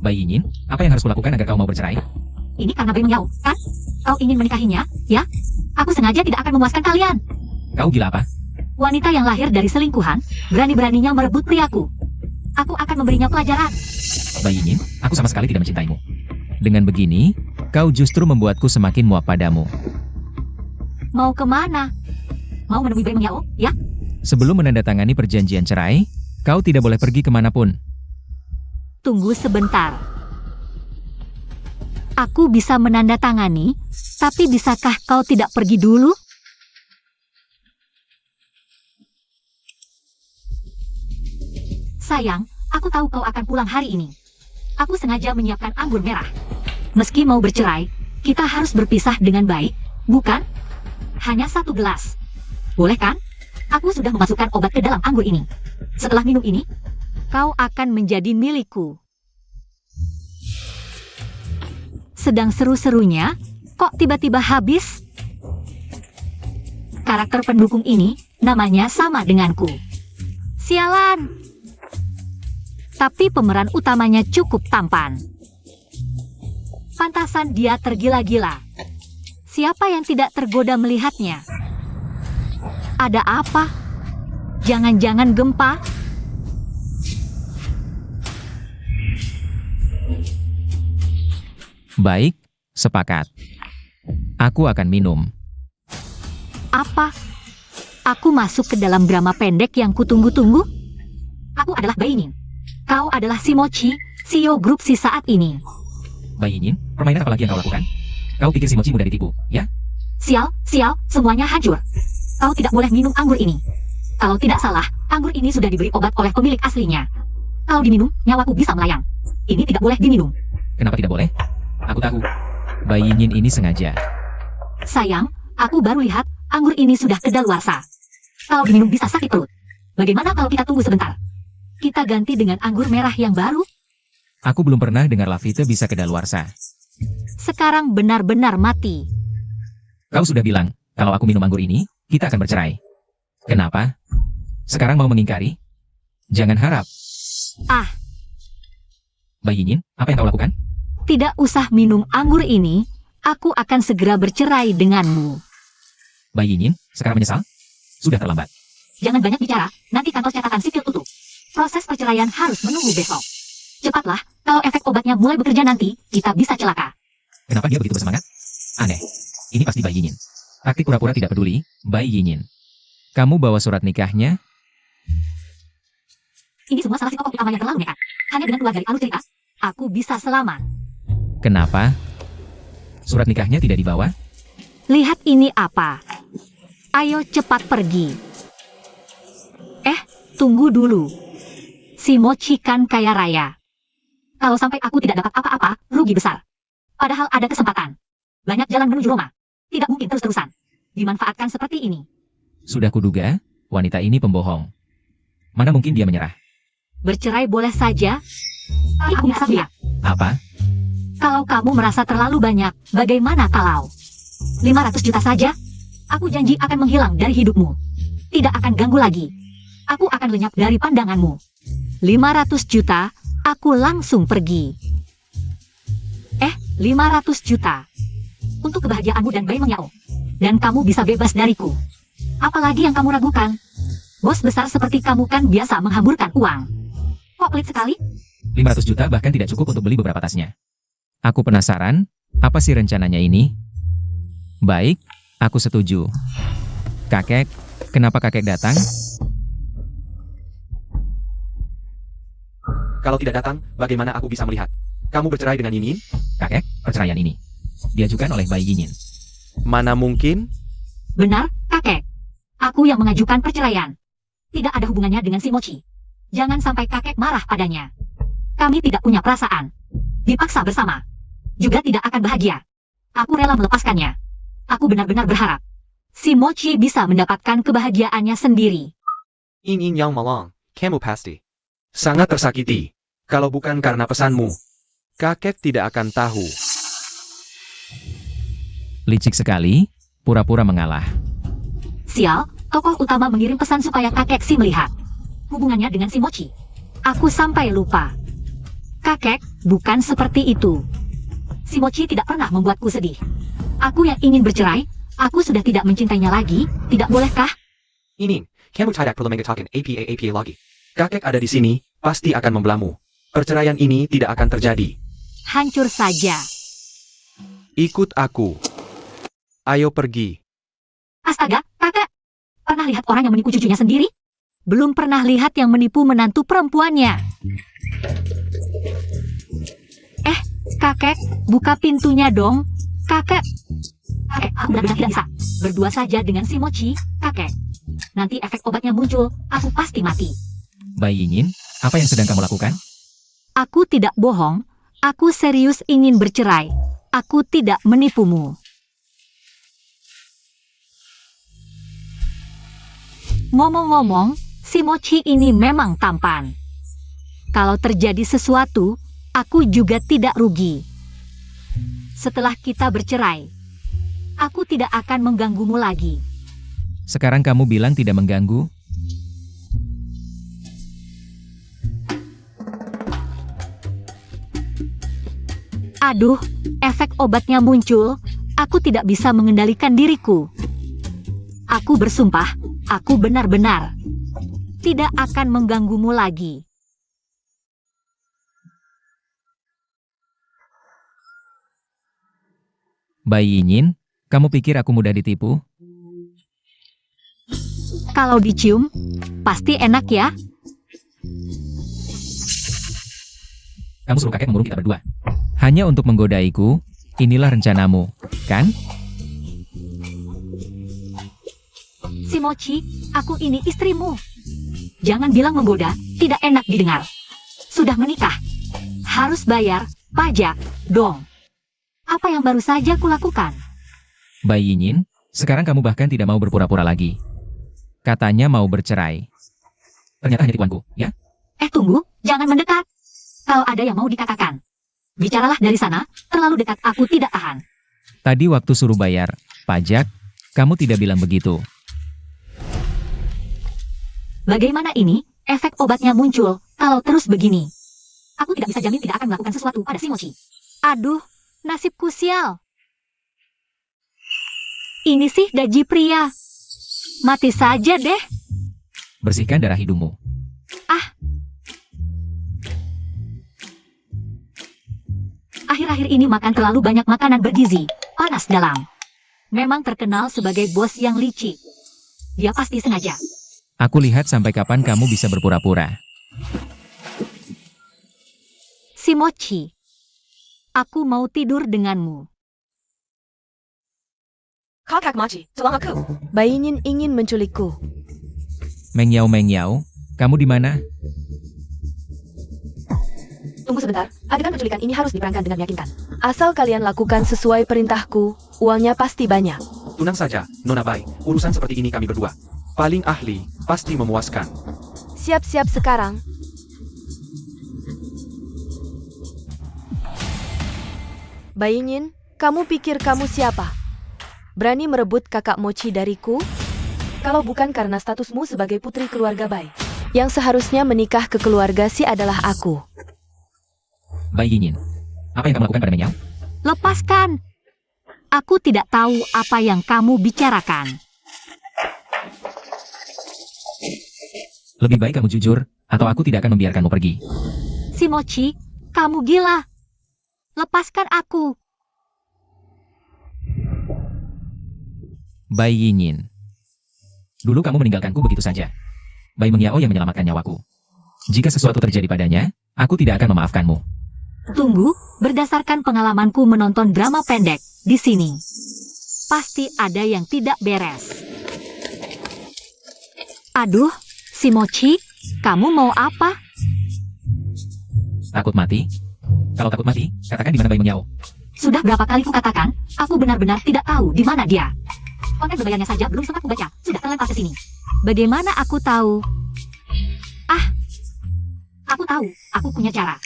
Bai Yinyin, apa yang harus kulakukan agar kau mau bercerai? Ini karena Bai Mengyao, kan? Kau ingin menikahinya, ya? Aku sengaja tidak akan memuaskan kalian. Kau gila apa? Wanita yang lahir dari selingkuhan, berani-beraninya merebut priaku. Aku akan memberinya pelajaran. Bai Yinyin, aku sama sekali tidak mencintaimu. Dengan begini, kau justru membuatku semakin muak padamu. Mau kemana? Mau menemui Bai Mengyao, ya? Sebelum menandatangani perjanjian cerai, kau tidak boleh pergi kemanapun. Tunggu sebentar. Aku bisa menandatangani, tapi bisakah kau tidak pergi dulu? Sayang, aku tahu kau akan pulang hari ini. Aku sengaja menyiapkan anggur merah. Meski mau bercerai, kita harus berpisah dengan baik, bukan? Hanya 1 gelas. Boleh kan? Aku sudah memasukkan obat ke dalam anggur ini. Setelah minum ini, kau akan menjadi milikku. Sedang seru-serunya, kok tiba-tiba habis? Karakter pendukung ini, namanya sama denganku. Sialan! Tapi pemeran utamanya cukup tampan. Pantasan dia tergila-gila. Siapa yang tidak tergoda melihatnya? Ada apa? Jangan-jangan gempa? Baik, sepakat. Aku akan minum. Apa? Aku masuk ke dalam drama pendek yang kutunggu-tunggu? Aku adalah Bai Yinyin. Kau adalah si Mochi, CEO grup si saat ini. Bai Yinyin, permainan apa lagi yang kau lakukan? Kau pikir si Mochi mudah ditipu, ya? Sial, semuanya hancur. Kau tidak boleh minum anggur ini. Kalau tidak salah, anggur ini sudah diberi obat oleh pemilik aslinya. Kalau diminum, nyawaku bisa melayang. Ini tidak boleh diminum. Kenapa tidak boleh? Aku tahu. Bai Yinyin ini sengaja. Sayang, aku baru lihat anggur ini sudah kedaluarsa. Kalau diminum bisa sakit perut. Bagaimana kalau kita tunggu sebentar? Kita ganti dengan anggur merah yang baru? Aku belum pernah dengar Lafite bisa kedaluarsa. Sekarang benar-benar mati. Kau sudah bilang, kalau aku minum anggur ini, kita akan bercerai. Kenapa? Sekarang mau mengingkari? Jangan harap. Ah, Bai Yinyin, apa yang kau lakukan? tidak usah minum anggur ini. Aku akan segera bercerai denganmu. Bai Yinyin, sekarang menyesal? Sudah terlambat. Jangan banyak bicara, nanti kantor catatan sipil tutup. Proses perceraian harus menunggu besok. Cepatlah, kalau efek obatnya mulai bekerja nanti, kita bisa celaka. Kenapa dia begitu bersemangat? Aneh. Ini pasti Bai Yinyin. Taktik pura-pura tidak peduli, Bai Yinyin. Kamu bawa surat nikahnya? Ini semua salah si tokoh utama yang terlalu nekat. Hanya dengan keluar dari alur cerita, aku bisa selamat. Kenapa? Surat nikahnya tidak dibawa? Lihat ini apa. Ayo cepat pergi. Tunggu dulu. Si Mochi kan kaya raya. Kalau sampai aku tidak dapat apa-apa, rugi besar. Padahal ada kesempatan. Banyak jalan menuju Roma. Tidak mungkin terus-terusan dimanfaatkan seperti ini. Sudah kuduga, wanita ini pembohong. Mana mungkin dia menyerah? Bercerai boleh saja, tapi aku bisa lihat. Apa? Kalau kamu merasa terlalu banyak, bagaimana kalau 500 juta saja? Aku janji akan menghilang dari hidupmu. Tidak akan ganggu lagi. Aku akan lenyap dari pandanganmu. 500 juta, aku langsung pergi. 500 juta. Untuk kebahagiaanmu dan Bai Mengyao. Dan kamu bisa bebas dariku. Apalagi yang kamu ragukan? Bos besar seperti kamu kan biasa menghamburkan uang. Kok pelit sekali? 500 juta bahkan tidak cukup untuk beli beberapa tasnya. Aku penasaran, apa sih rencananya ini? Baik, aku setuju. Kakek, kenapa kakek datang? Kalau tidak datang, bagaimana aku bisa melihat? Kamu bercerai dengan Yinyin? Kakek, perceraian ini diajukan oleh Bai Yinyin. Mana mungkin? Benar, kakek. Aku yang mengajukan perceraian. Tidak ada hubungannya dengan si Mochi. Jangan sampai kakek marah padanya. Kami tidak punya perasaan. Dipaksa bersama. Juga tidak akan bahagia. Aku rela melepaskannya. Aku benar-benar berharap si Mochi bisa mendapatkan kebahagiaannya sendiri. Yinyin yang malang, kamu pasti sangat tersakiti. Kalau bukan karena pesanmu, kakek tidak akan tahu. Licik sekali, pura-pura mengalah. Sial, tokoh utama mengirim pesan supaya kakek si melihat hubungannya dengan si Mochi. Aku sampai lupa. Kakek, bukan seperti itu. Si Mochi tidak pernah membuatku sedih. Aku yang ingin bercerai, aku sudah tidak mencintainya lagi, tidak bolehkah? Ini, kamu tidak perlu mengatakan apa lagi. Kakek ada di sini, pasti akan membelamu. Perceraian ini tidak akan terjadi. Hancur saja. Ikut aku. Ayo pergi. Astaga, kakek. Pernah lihat orang yang menipu cucunya sendiri? Belum pernah lihat yang menipu menantu perempuannya. Kakek, buka pintunya dong. Kakek. Kakek, aku benar-benar tidak bisa. Berdua saja dengan si Mochi, kakek. Nanti efek obatnya muncul, aku pasti mati. Bai Yinyin, apa yang sedang kamu lakukan? Aku tidak bohong, aku serius ingin bercerai. Aku tidak menipumu. Ngomong-ngomong, si Mochi ini memang tampan. Kalau terjadi sesuatu, aku juga tidak rugi. Setelah kita bercerai, aku tidak akan mengganggumu lagi. Sekarang kamu bilang tidak mengganggu? Aduh, efek obatnya muncul, aku tidak bisa mengendalikan diriku. Aku bersumpah, aku benar-benar tidak akan mengganggumu lagi. Bai Yinyin, kamu pikir aku mudah ditipu? Kalau dicium, pasti enak ya. Kamu suruh kakek membunuh kita berdua. Hanya untuk menggodaiku, inilah rencanamu, kan? Si Mochi, aku ini istrimu. Jangan bilang menggoda, tidak enak didengar. Sudah menikah, harus bayar pajak dong. Apa yang baru saja kulakukan? Bai Yinyin, sekarang kamu bahkan tidak mau berpura-pura lagi. Katanya mau bercerai. Ternyata hanya tipuanku, ya? Tunggu, jangan mendekat. Kalau ada yang mau dikatakan, bicaralah dari sana, terlalu dekat aku tidak tahan. Tadi waktu suruh bayar pajak, kamu tidak bilang begitu. Bagaimana ini, efek obatnya muncul, kalau terus begini. Aku tidak bisa jamin tidak akan melakukan sesuatu pada si Mochi. Aduh, nasibku sial. Ini sih gaji pria. Mati saja deh. Bersihkan darah hidungmu. Akhir-akhir ini makan terlalu banyak makanan bergizi, panas dalam. Memang terkenal sebagai bos yang licik. Dia pasti sengaja. Aku lihat sampai kapan kamu bisa berpura-pura. Si Mochi, aku mau tidur denganmu. Kakak Mochi, tolong aku. Bai Yinyin ingin menculikku. Meng Yao, kamu di mana? Tunggu sebentar, adegan penculikan ini harus diperankan dengan meyakinkan. Asal kalian lakukan sesuai perintahku, uangnya pasti banyak. Tenang saja, Nona Bai. Urusan seperti ini kami berdua. Paling ahli, pasti memuaskan. Siap-siap sekarang. Bai Yinyin, kamu pikir kamu siapa? Berani merebut kakak Mochi dariku? Kalau bukan karena statusmu sebagai putri keluarga Bai, yang seharusnya menikah ke keluarga Si adalah aku. Bai Yinyin, apa yang kamu lakukan pada Meng Yao? Lepaskan. Aku tidak tahu apa yang kamu bicarakan. Lebih baik kamu jujur, atau aku tidak akan membiarkanmu pergi. Si Mochi, kamu gila. Lepaskan aku. Bai Yinyin, dulu kamu meninggalkanku begitu saja. Bai Meng Yao yang menyelamatkan nyawaku. Jika sesuatu terjadi padanya, aku tidak akan memaafkanmu. Tunggu, berdasarkan pengalamanku menonton drama pendek di sini. Pasti ada yang tidak beres. Aduh, si Mochi, kamu mau apa? Takut mati? Kalau takut mati, katakan di mana Bai Meng Yao. Sudah berapa kali kukatakan, aku benar-benar tidak tahu di mana dia. Konten berbayarnya saja belum sempat kubaca, sudah terlempar ke sini. Bagaimana aku tahu? Aku tahu, aku punya cara.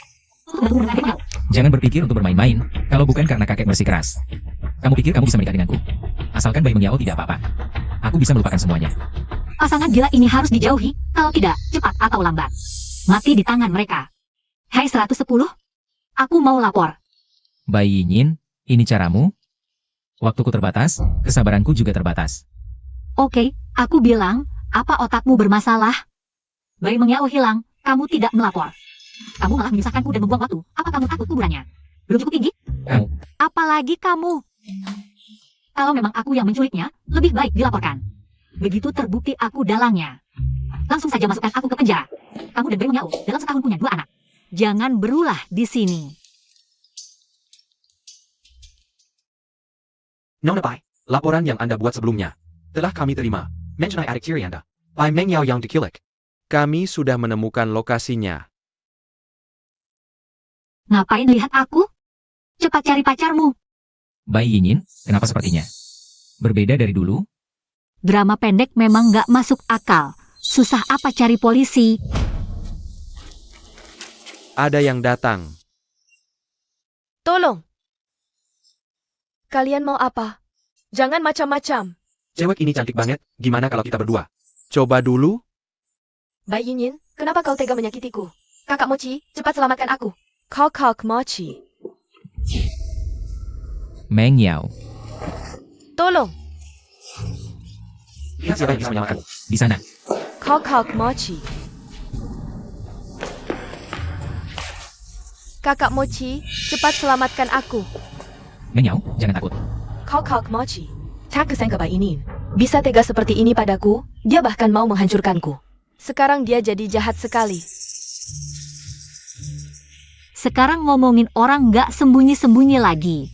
Untuk bertemu dengan Bai Meng Yao. Jangan berpikir untuk bermain-main, kalau bukan karena kakek bersikeras. Kamu pikir kamu bisa menikah denganku? Asalkan Bai Meng Yao tidak apa-apa. Aku bisa melupakan semuanya. Pasangan gila ini harus dijauhi, kalau tidak, cepat atau lambat. Mati di tangan mereka. Hai 110, Aku mau lapor. Bai Yinyin, ini caramu? Waktuku terbatas, kesabaranku juga terbatas. Oke, aku bilang, apa otakmu bermasalah? Bai Mengyao hilang, kamu tidak melapor. Kamu malah menyusahkanku dan membuang waktu. Apa kamu takut kuburannya? Belum cukup tinggi? Kamu. Apalagi kamu. Kalau memang aku yang menculiknya, lebih baik dilaporkan. Begitu terbukti aku dalangnya, langsung saja masukkan aku ke penjara. Kamu dan Bai Mengyao dalam setahun punya 2 anak. Jangan berulah di sini. Nona Bai, laporan yang Anda buat sebelumnya telah kami terima. Mengenai adik tiri Anda, Bai Mengyao yang diculik. Kami sudah menemukan lokasinya. Ngapain lihat aku? Cepat cari pacarmu. Bai Yinyin, kenapa sepertinya? Berbeda dari dulu? Drama pendek memang nggak masuk akal. Susah apa cari polisi? Ada yang datang. Tolong. Kalian mau apa? Jangan macam-macam. Cewek ini cantik banget, gimana kalau kita berdua? Coba dulu. Bai Yinyin, kenapa kau tega menyakitiku? Kakak Mochi, cepat selamatkan aku. Kakak Mochi. Mengyao, Tolong. Lihat siapa yang bisa menyelamatkanmu. di sana. Kakak Mochi. Kakak Mochi, cepat selamatkan aku. Mengyao, jangan takut. Kakak Mochi. Tak kesangka Bai Yinyin bisa tega seperti ini padaku, dia bahkan mau menghancurkanku. Sekarang dia jadi jahat sekali. Sekarang ngomongin orang nggak sembunyi-sembunyi lagi.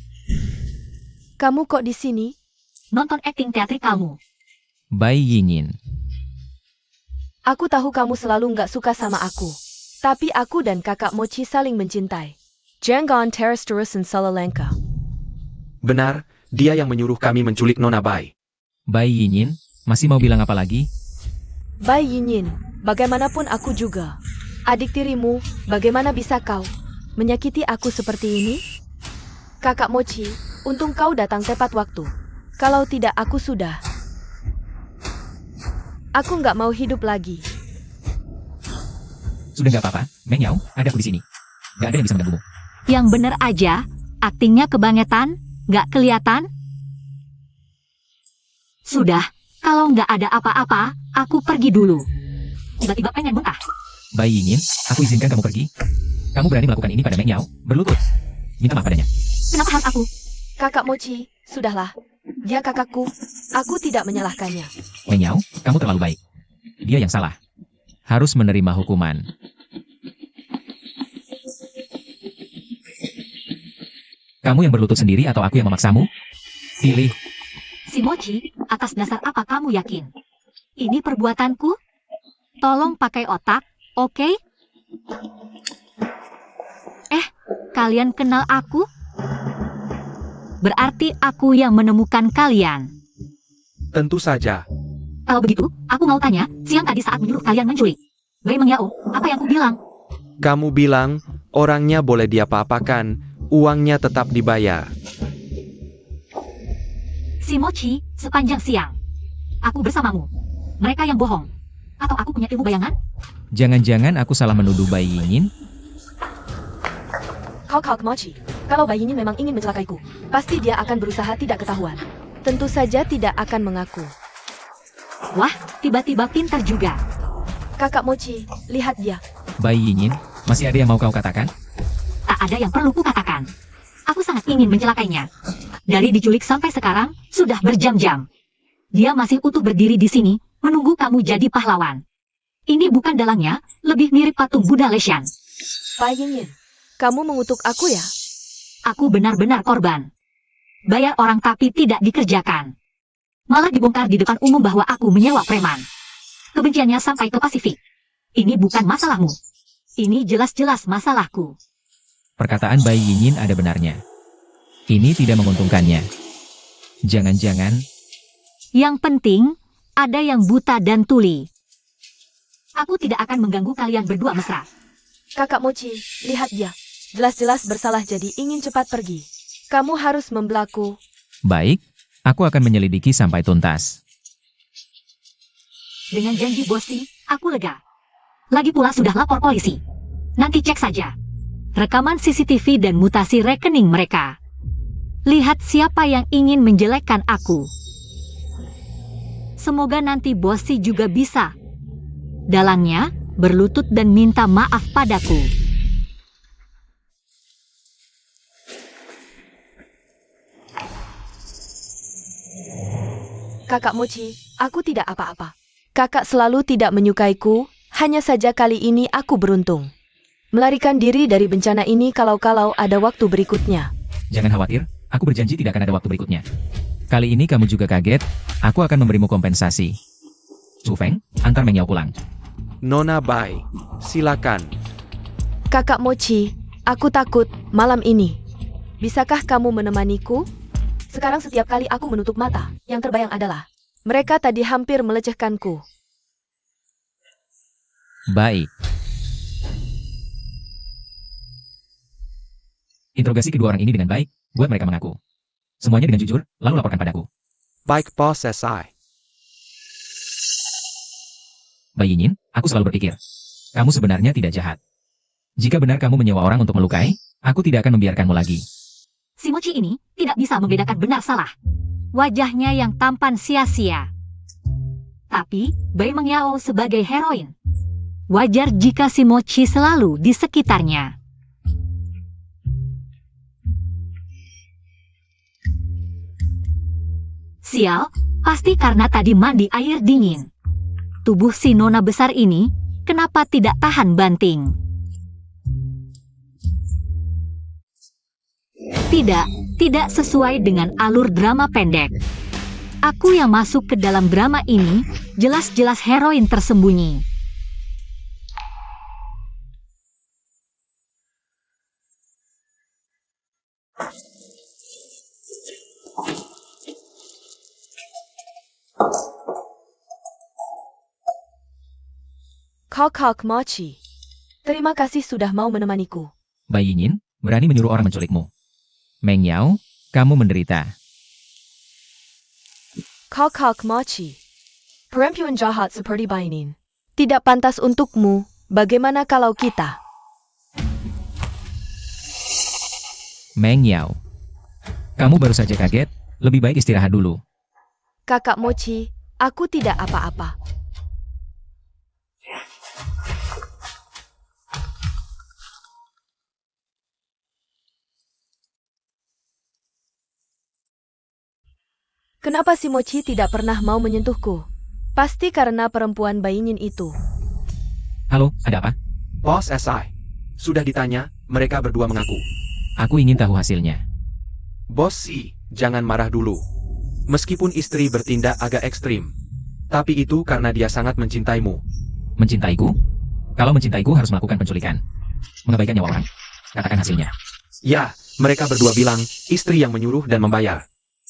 Kamu kok di sini? Nonton akting teatrikalmu. Bai Yinyin, Aku tahu kamu selalu nggak suka sama aku. Tapi aku dan kakak Mochi saling mencintai. Jangan terus-terusan salah langkah. Benar, dia yang menyuruh kami menculik Nona Bai. Bai Yinyin, masih mau bilang apa lagi? Bai Yinyin, bagaimanapun aku juga. Adik tirimu, bagaimana bisa kau menyakiti aku seperti ini? Kakak Mochi, untung kau datang tepat waktu. Kalau tidak aku sudah. Aku nggak mau hidup lagi. Sudah nggak apa-apa, Mengyao, ada aku di sini. Nggak ada yang bisa mengganggumu. Yang bener aja, aktingnya kebangetan, nggak kelihatan. Sudah, kalau nggak ada apa-apa, aku pergi dulu. Tiba-tiba pengen muntah. Bai Yinyin, aku izinkan kamu pergi. Kamu berani melakukan ini pada Mengyao, berlutut. Minta maaf padanya. Kenapa harus aku? Kakak Mochi, sudahlah. Dia kakakku. Aku tidak menyalahkannya. Mengyao, kamu terlalu baik. Dia yang salah. Harus menerima hukuman. Kamu yang berlutut sendiri atau aku yang memaksamu? Pilih. Si Mochi, atas dasar apa kamu yakin? Ini perbuatanku? Tolong pakai otak, oke? Kalian kenal aku? Berarti aku yang menemukan kalian. Tentu saja. Kalau begitu, aku mau tanya, siang tadi saat menyuruh kalian menculik Bai Mengyao, apa yang ku bilang? Kamu bilang, orangnya boleh diapa-apakan, uangnya tetap dibayar. Si Mochi, sepanjang siang. Aku bersamamu. Mereka yang bohong. Atau aku punya ilmu bayangan? Jangan-jangan aku salah menuduh Bai Yinyin? Kakak Mochi, kalau Bai Yinyin memang ingin mencelakaiku, pasti dia akan berusaha tidak ketahuan. Tentu saja tidak akan mengaku. Wah, tiba-tiba pintar juga. Kakak Mochi, lihat dia. Bai Yinyin, masih ada yang mau kau katakan? Tak ada yang perlu kukatakan. Aku sangat ingin mencelakainya. Dari diculik sampai sekarang, sudah berjam-jam. Dia masih utuh berdiri di sini, menunggu kamu jadi pahlawan. Ini bukan dalangnya, lebih mirip patung Buddha Leshan. Bai Yinyin, kamu mengutuk aku ya? Aku benar-benar korban. Bayar orang tapi tidak dikerjakan. Malah dibongkar di depan umum bahwa aku menyewa preman. Kebenciannya sampai ke Pasifik. Ini bukan masalahmu. Ini jelas-jelas masalahku. Perkataan Bai Yinyin ada benarnya. Ini tidak menguntungkannya. Jangan-jangan, Yang penting, ada yang buta dan tuli. Aku tidak akan mengganggu kalian berdua mesra. Kakak Mochi, lihat dia. Jelas-jelas bersalah jadi ingin cepat pergi. Kamu harus membelaku. baik, aku akan menyelidiki sampai tuntas. Dengan janji Bosi, aku lega. Lagi pula sudah lapor polisi. Nanti cek saja. rekaman CCTV dan mutasi rekening mereka. Lihat siapa yang ingin menjelekkan aku. Semoga nanti Bossy juga bisa. Dalangnya berlutut dan minta maaf padaku. Kakak Mochi, aku tidak apa-apa. Kakak selalu tidak menyukaiku, hanya saja kali ini aku beruntung. Melarikan diri dari bencana ini kalau-kalau ada waktu berikutnya. Jangan khawatir, aku berjanji tidak akan ada waktu berikutnya. Kali ini kamu juga kaget, aku akan memberimu kompensasi. Su Feng, antar Meng Yao pulang. Nona Bai, silakan. Kakak Mochi, aku takut malam ini. Bisakah kamu menemaniku? Sekarang setiap kali aku menutup mata, yang terbayang adalah mereka tadi hampir melecehkanku. Baik. Interogasi kedua orang ini dengan baik, buat mereka mengaku. Semuanya dengan jujur, lalu laporkan padaku. Baik Bos SI. Bai Yinyin, aku selalu berpikir, kamu sebenarnya tidak jahat. Jika benar kamu menyewa orang untuk melukai, aku tidak akan membiarkanmu lagi. Si Mochi ini tidak bisa membedakan benar salah. Wajahnya yang tampan sia-sia. Tapi, Bai Meng Yao sebagai heroin. Wajar jika si Mochi selalu di sekitarnya. Sial, pasti karena tadi mandi air dingin. Tubuh si nona besar ini, kenapa tidak tahan banting? Tidak sesuai dengan alur drama pendek. Aku yang masuk ke dalam drama ini, jelas-jelas heroin tersembunyi. Kakak Mochi, terima kasih sudah mau menemaniku. Bai Yinyin, berani menyuruh orang menculikmu. Meng Yao, kamu menderita. Kakak Mochi, perempuan jahat seperti Bainin. Tidak pantas untukmu, bagaimana kalau kita? Meng Yao, kamu baru saja kaget, lebih baik istirahat dulu. Kakak Mochi, aku tidak apa-apa. Kenapa si Mochi tidak pernah mau menyentuhku? Pasti karena perempuan Bainin itu. Halo, ada apa? Bos SI. Sudah ditanya, mereka berdua mengaku. Aku ingin tahu hasilnya. Bos Si, jangan marah dulu. Meskipun istri bertindak agak ekstrim. Tapi itu karena dia sangat mencintaimu. Mencintaiku? Kalau mencintaiku harus melakukan penculikan. Mengabaikan nyawa orang. Katakan hasilnya. Ya, mereka berdua bilang, istri yang menyuruh dan membayar.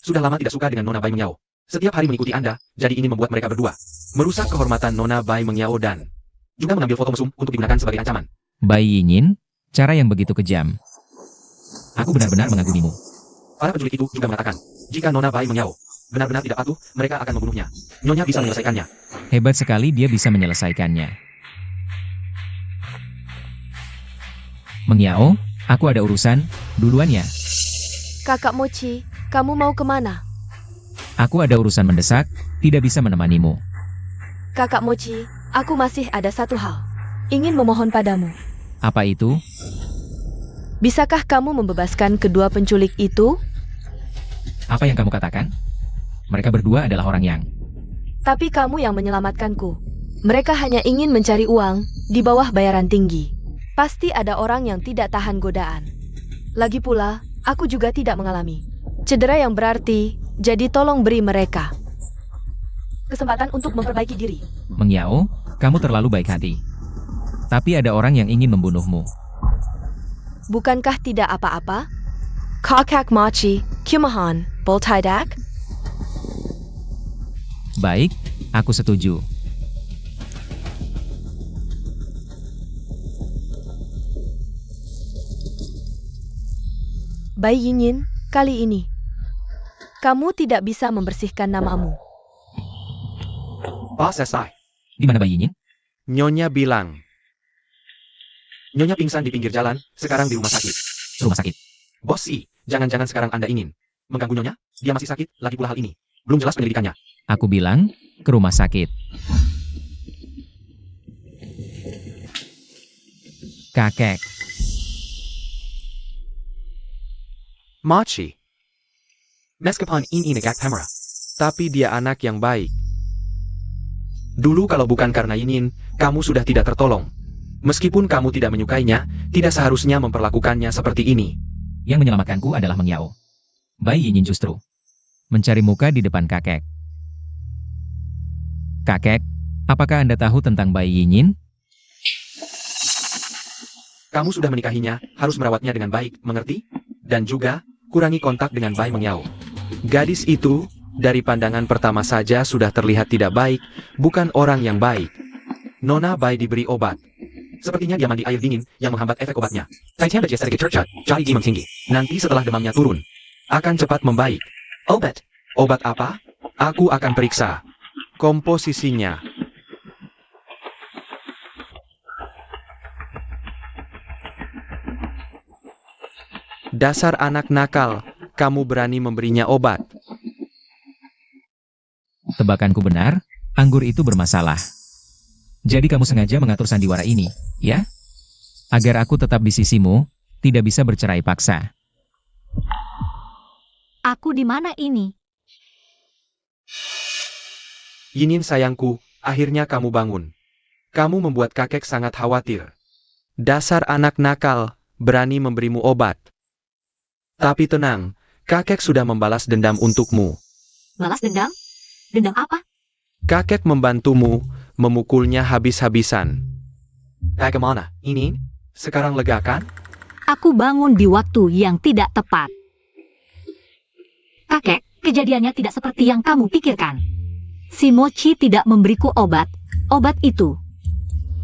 Sudah lama tidak suka dengan Nona Bai Meng Yao. Setiap hari mengikuti Anda, jadi ini membuat mereka berdua merusak kehormatan Nona Bai Meng Yao dan juga mengambil foto mesum untuk digunakan sebagai ancaman. Bai Yinyin, cara yang begitu kejam. Aku benar-benar mengagumimu. Para penculik itu juga mengatakan, jika Nona Bai Meng Yao benar-benar tidak patuh, mereka akan membunuhnya. Nyonya bisa menyelesaikannya. Hebat sekali dia bisa menyelesaikannya. Meng Yao, aku ada urusan, duluan ya. Kakak Mochi, kamu mau kemana? Aku ada urusan mendesak, tidak bisa menemanimu. Kakak Mochi, aku masih ada satu hal. Ingin memohon padamu. Apa itu? Bisakah kamu membebaskan kedua penculik itu? Apa yang kamu katakan? Mereka berdua adalah orang yang... Tapi kamu yang menyelamatkanku. Mereka hanya ingin mencari uang di bawah bayaran tinggi. Pasti ada orang yang tidak tahan godaan. Lagi pula, aku juga tidak mengalami cedera yang berarti, jadi tolong beri mereka kesempatan untuk memperbaiki diri. Meng Yao, kamu terlalu baik hati. Tapi ada orang yang ingin membunuhmu. Bukankah tidak apa-apa? Kakak Mochi, kumahan, boltidak? Baik, aku setuju. Bai Yinyin, kali ini kamu tidak bisa membersihkan namamu. Bos SI. Di mana Bai Yinyin? Nyonya bilang, Nyonya pingsan di pinggir jalan, sekarang di rumah sakit. Rumah sakit. Bos Si, jangan-jangan sekarang Anda ingin mengganggu Nyonya? Dia masih sakit, lagi pula hal ini. Belum jelas penyelidikannya. Aku bilang, ke rumah sakit. Kakek. Mochi. Meskipun ini negak pemera. Tapi dia anak yang baik. Dulu kalau bukan karena Yinin, kamu sudah tidak tertolong. Meskipun kamu tidak menyukainya, tidak seharusnya memperlakukannya seperti ini. Yang menyelamatkanku adalah Meng Yao. Bai Yinyin justru mencari muka di depan kakek. Kakek, apakah Anda tahu tentang Bai Yinyin? Kamu sudah menikahinya, harus merawatnya dengan baik, mengerti? Dan juga, kurangi kontak dengan Bai Meng Yao. Gadis itu, dari pandangan pertama saja sudah terlihat tidak baik, bukan orang yang baik. Nona Bai diberi obat. Sepertinya dia mandi air dingin yang menghambat efek obatnya. Nanti setelah demamnya turun, akan cepat membaik. Obat? Obat apa? Aku akan periksa. Komposisinya. Dasar anak nakal, kamu berani memberinya obat. Tebakanku benar, anggur itu bermasalah. Jadi kamu sengaja mengatur sandiwara ini, ya? Agar aku tetap di sisimu, tidak bisa bercerai paksa. Aku di mana ini? Yinin sayangku, akhirnya kamu bangun. Kamu membuat kakek sangat khawatir. Dasar anak nakal, berani memberimu obat. Tapi tenang, kakek sudah membalas dendam untukmu. Balas dendam? Dendam apa? Kakek membantumu, memukulnya habis-habisan. Bagaimana, ini? Sekarang lega kan? Aku bangun di waktu yang tidak tepat. Kakek, kejadiannya tidak seperti yang kamu pikirkan. Si Mochi tidak memberiku obat itu.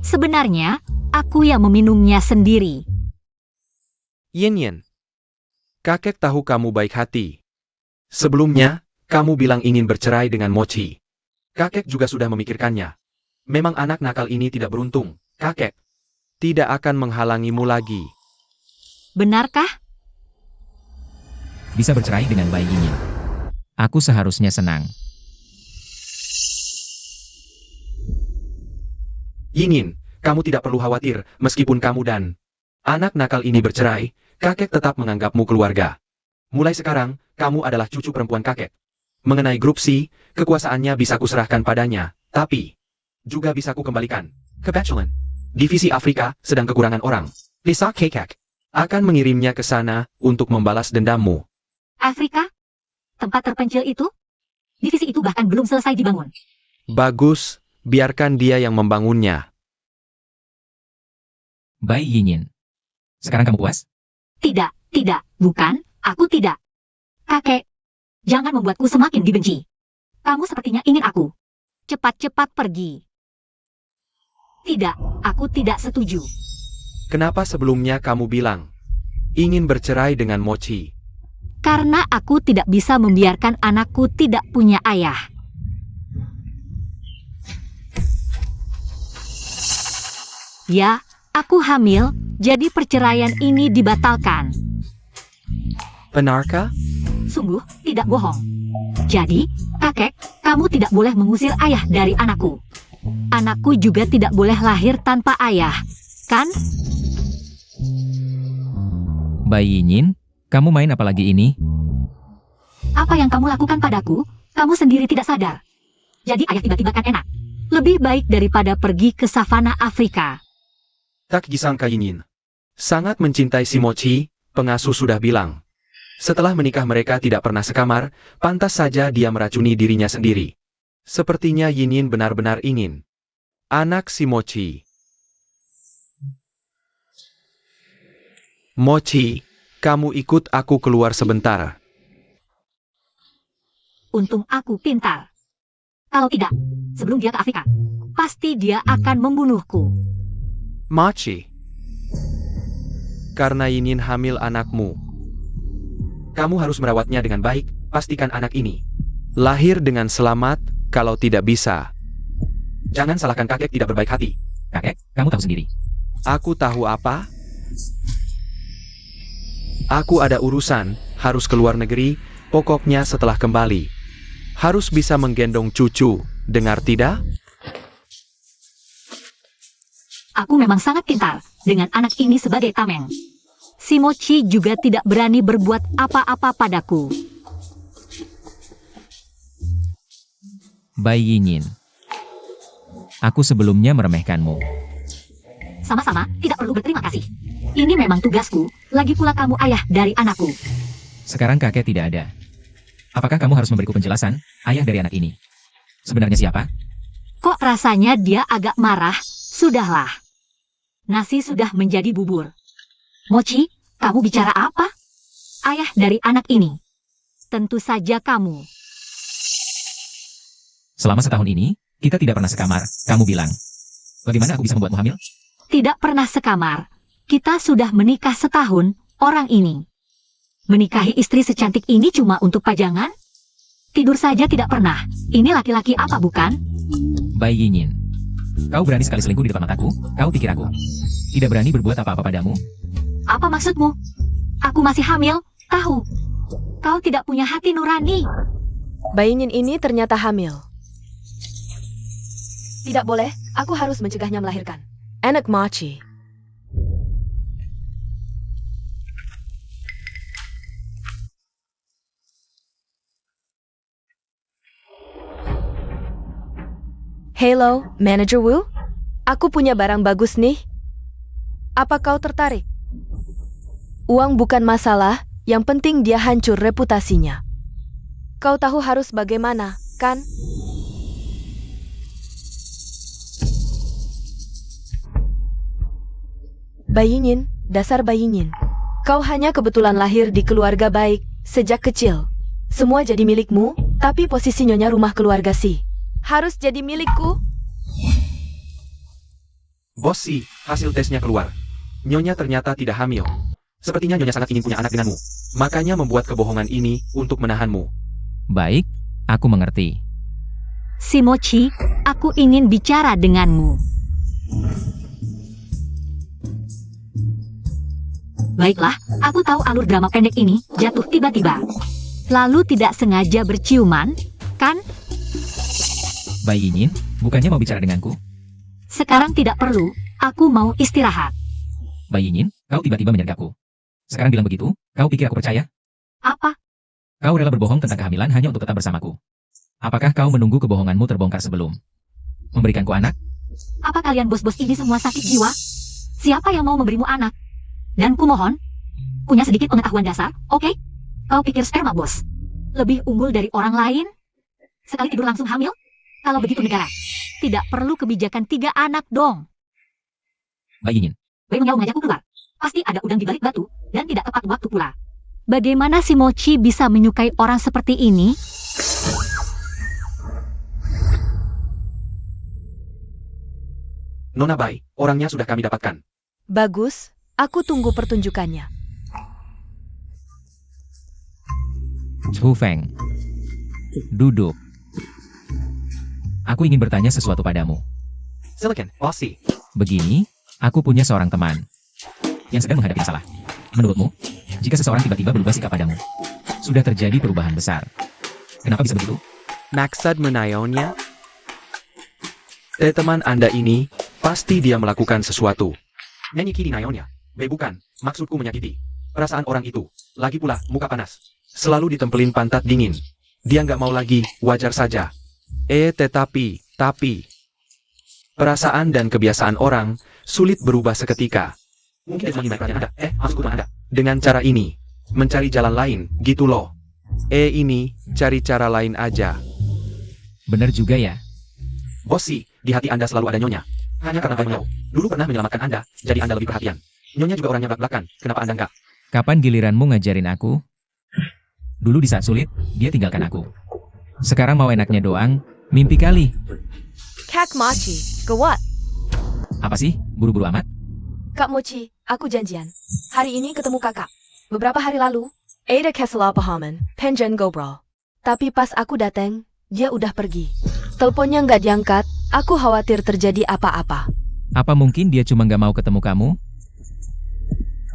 Sebenarnya, aku yang meminumnya sendiri. Yin, kakek tahu kamu baik hati. Sebelumnya, kamu bilang ingin bercerai dengan Mochi. Kakek juga sudah memikirkannya. Memang anak nakal ini tidak beruntung, kakek. Tidak akan menghalangimu lagi. Benarkah? Bisa bercerai dengan Bai Yinyin. Aku seharusnya senang. Yinin, kamu tidak perlu khawatir, meskipun kamu dan anak nakal ini bercerai, kakek tetap menganggapmu keluarga. Mulai sekarang, kamu adalah cucu perempuan kakek. Mengenai grup C, kekuasaannya bisa kuserahkan padanya, tapi juga bisa kukembalikan ke Bachelon. Divisi Afrika sedang kekurangan orang. Desa Kekak akan mengirimnya ke sana untuk membalas dendammu. Afrika? Tempat terpencil itu? Divisi itu bahkan belum selesai dibangun. Bagus, biarkan dia yang membangunnya. Bai Yinyin. Sekarang kamu puas? Tidak, bukan, aku tidak. Kakek, jangan membuatku semakin dibenci. Kamu sepertinya ingin aku cepat-cepat pergi. Tidak, aku tidak setuju. Kenapa sebelumnya kamu bilang ingin bercerai dengan Mochi? Karena aku tidak bisa membiarkan anakku tidak punya ayah. Ya, aku hamil, jadi perceraian ini dibatalkan. Benarkah? Sungguh, tidak bohong. Jadi, kakek, kamu tidak boleh mengusir ayah dari anakku. Anakku juga tidak boleh lahir tanpa ayah, kan? Bai Yinyin, kamu main apa lagi ini? Apa yang kamu lakukan padaku, kamu sendiri tidak sadar. Jadi ayah tiba-tiba kan enak. Lebih baik daripada pergi ke savana Afrika. Tak disangka Yinin. Sangat mencintai si Mochi, pengasuh sudah bilang. Setelah menikah mereka tidak pernah sekamar, pantas saja dia meracuni dirinya sendiri. Sepertinya Yinin benar-benar ingin anak si Mochi. Mochi, kamu ikut aku keluar sebentar. Untung aku pintar. Kalau tidak, sebelum dia ke Afrika, pasti dia akan membunuhku. Mochi. Karena Yinin hamil anakmu. Kamu harus merawatnya dengan baik, pastikan anak ini lahir dengan selamat, kalau tidak bisa. Jangan salahkan kakek tidak berbaik hati. Kakek, kamu tahu sendiri. Aku tahu apa? Aku ada urusan, harus keluar negeri, pokoknya setelah kembali. Harus bisa menggendong cucu, dengar tidak? Aku memang sangat pintar dengan anak ini sebagai tameng. Si Mochi juga tidak berani berbuat apa-apa padaku. Bai Yinyin. Aku sebelumnya meremehkanmu. Sama-sama, tidak perlu berterima kasih. Ini memang tugasku, lagi pula kamu ayah dari anakku. Sekarang kakek tidak ada. Apakah kamu harus memberiku penjelasan, ayah dari anak ini? Sebenarnya siapa? Kok rasanya dia agak marah? Sudahlah. Nasi sudah menjadi bubur. Mochi, kamu bicara apa? Ayah dari anak ini. Tentu saja kamu. Selama setahun ini, kita tidak pernah sekamar, kamu bilang. Bagaimana aku bisa membuatmu hamil? Tidak pernah sekamar. Kita sudah menikah setahun, orang ini. Menikahi istri secantik ini cuma untuk pajangan? Tidur saja tidak pernah. Ini laki-laki apa bukan? Bai Yinyin. Kau berani sekali selingkuh di depan mataku? Kau pikir aku tidak berani berbuat apa-apa padamu? Apa maksudmu? Aku masih hamil, tahu. Kau tidak punya hati nurani. Bai Yinyin ini ternyata hamil. Tidak boleh, aku harus mencegahnya melahirkan. Anak Mochi. Hello, Manager Wu. Aku punya barang bagus nih. Apa kau tertarik? Uang bukan masalah, yang penting dia hancur reputasinya. Kau tahu harus bagaimana, kan? Bai Yinyin, dasar Bai Yinyin. Kau hanya kebetulan lahir di keluarga baik, sejak kecil. Semua jadi milikmu, tapi posisi nyonya rumah keluarga sih. Harus jadi milikku. Bos Si, hasil tesnya keluar. Nyonya ternyata tidak hamil. Sepertinya Nyonya sangat ingin punya anak denganmu. Makanya membuat kebohongan ini untuk menahanmu. Baik, aku mengerti. Si Mochi, aku ingin bicara denganmu. Baiklah, aku tahu alur drama pendek ini jatuh tiba-tiba. Lalu tidak sengaja berciuman, kan? Bai Yinyin, bukannya mau bicara denganku? Sekarang tidak perlu, aku mau istirahat. Bai Yinyin, kau tiba-tiba menyergapku. Sekarang bilang begitu, kau pikir aku percaya? Apa? Kau rela berbohong tentang kehamilan hanya untuk tetap bersamaku. Apakah kau menunggu kebohonganmu terbongkar sebelum memberikanku anak? Apa kalian bos-bos ini semua sakit jiwa? Siapa yang mau memberimu anak? Dan kumohon, punya sedikit pengetahuan dasar, oke? Kau pikir sperma bos lebih unggul dari orang lain? Sekali tidur langsung hamil? Kalau begitu negara, tidak perlu kebijakan 3 anak dong. Bai Yinyin, Bai Mengyao mengajakku keluar. Pasti ada udang di balik batu, dan tidak tepat waktu pula. Bagaimana si Mochi bisa menyukai orang seperti ini? Nona Bai, orangnya sudah kami dapatkan. Bagus, aku tunggu pertunjukannya. Chu Feng. Duduk. Aku ingin bertanya sesuatu padamu. Silakan, Bos Si. Begini, aku punya seorang teman yang sedang menghadapi masalah. Menurutmu, jika seseorang tiba-tiba berubah sikap padamu, sudah terjadi perubahan besar. Kenapa bisa begitu? Maksud menayonya? Teman Anda ini, pasti dia melakukan sesuatu. Nyanyi di nayonya. Bukan, maksudku menyakiti perasaan orang itu. Lagi pula, muka panas. Selalu ditempelin pantat dingin. Dia nggak mau lagi, wajar saja. Tetapi, perasaan dan kebiasaan orang sulit berubah seketika. Mungkin dia menghindari perhatian Anda. Maksudku Anda. Dengan cara ini, mencari jalan lain, gitu loh. Ini, cari cara lain aja. Benar juga ya. Bos Si, di hati Anda selalu ada Nyonya. Hanya karena Bai Mengyao dulu pernah menyelamatkan Anda, jadi Anda lebih perhatian. Nyonya juga orangnya belak-belakan, kenapa Anda enggak? Kapan giliranmu ngajarin aku? Dulu di saat sulit, dia tinggalkan aku. Sekarang mau enaknya doang, mimpi kali. Kak Mochi, gawat. Apa sih, buru-buru amat? Kak Mochi, aku janjian. Hari ini ketemu kakak. Beberapa hari lalu, ada kesalahpahaman, pengen ngobrol. Tapi pas aku datang, dia udah pergi. Teleponnya nggak diangkat, aku khawatir terjadi apa-apa. Apa mungkin dia cuma nggak mau ketemu kamu?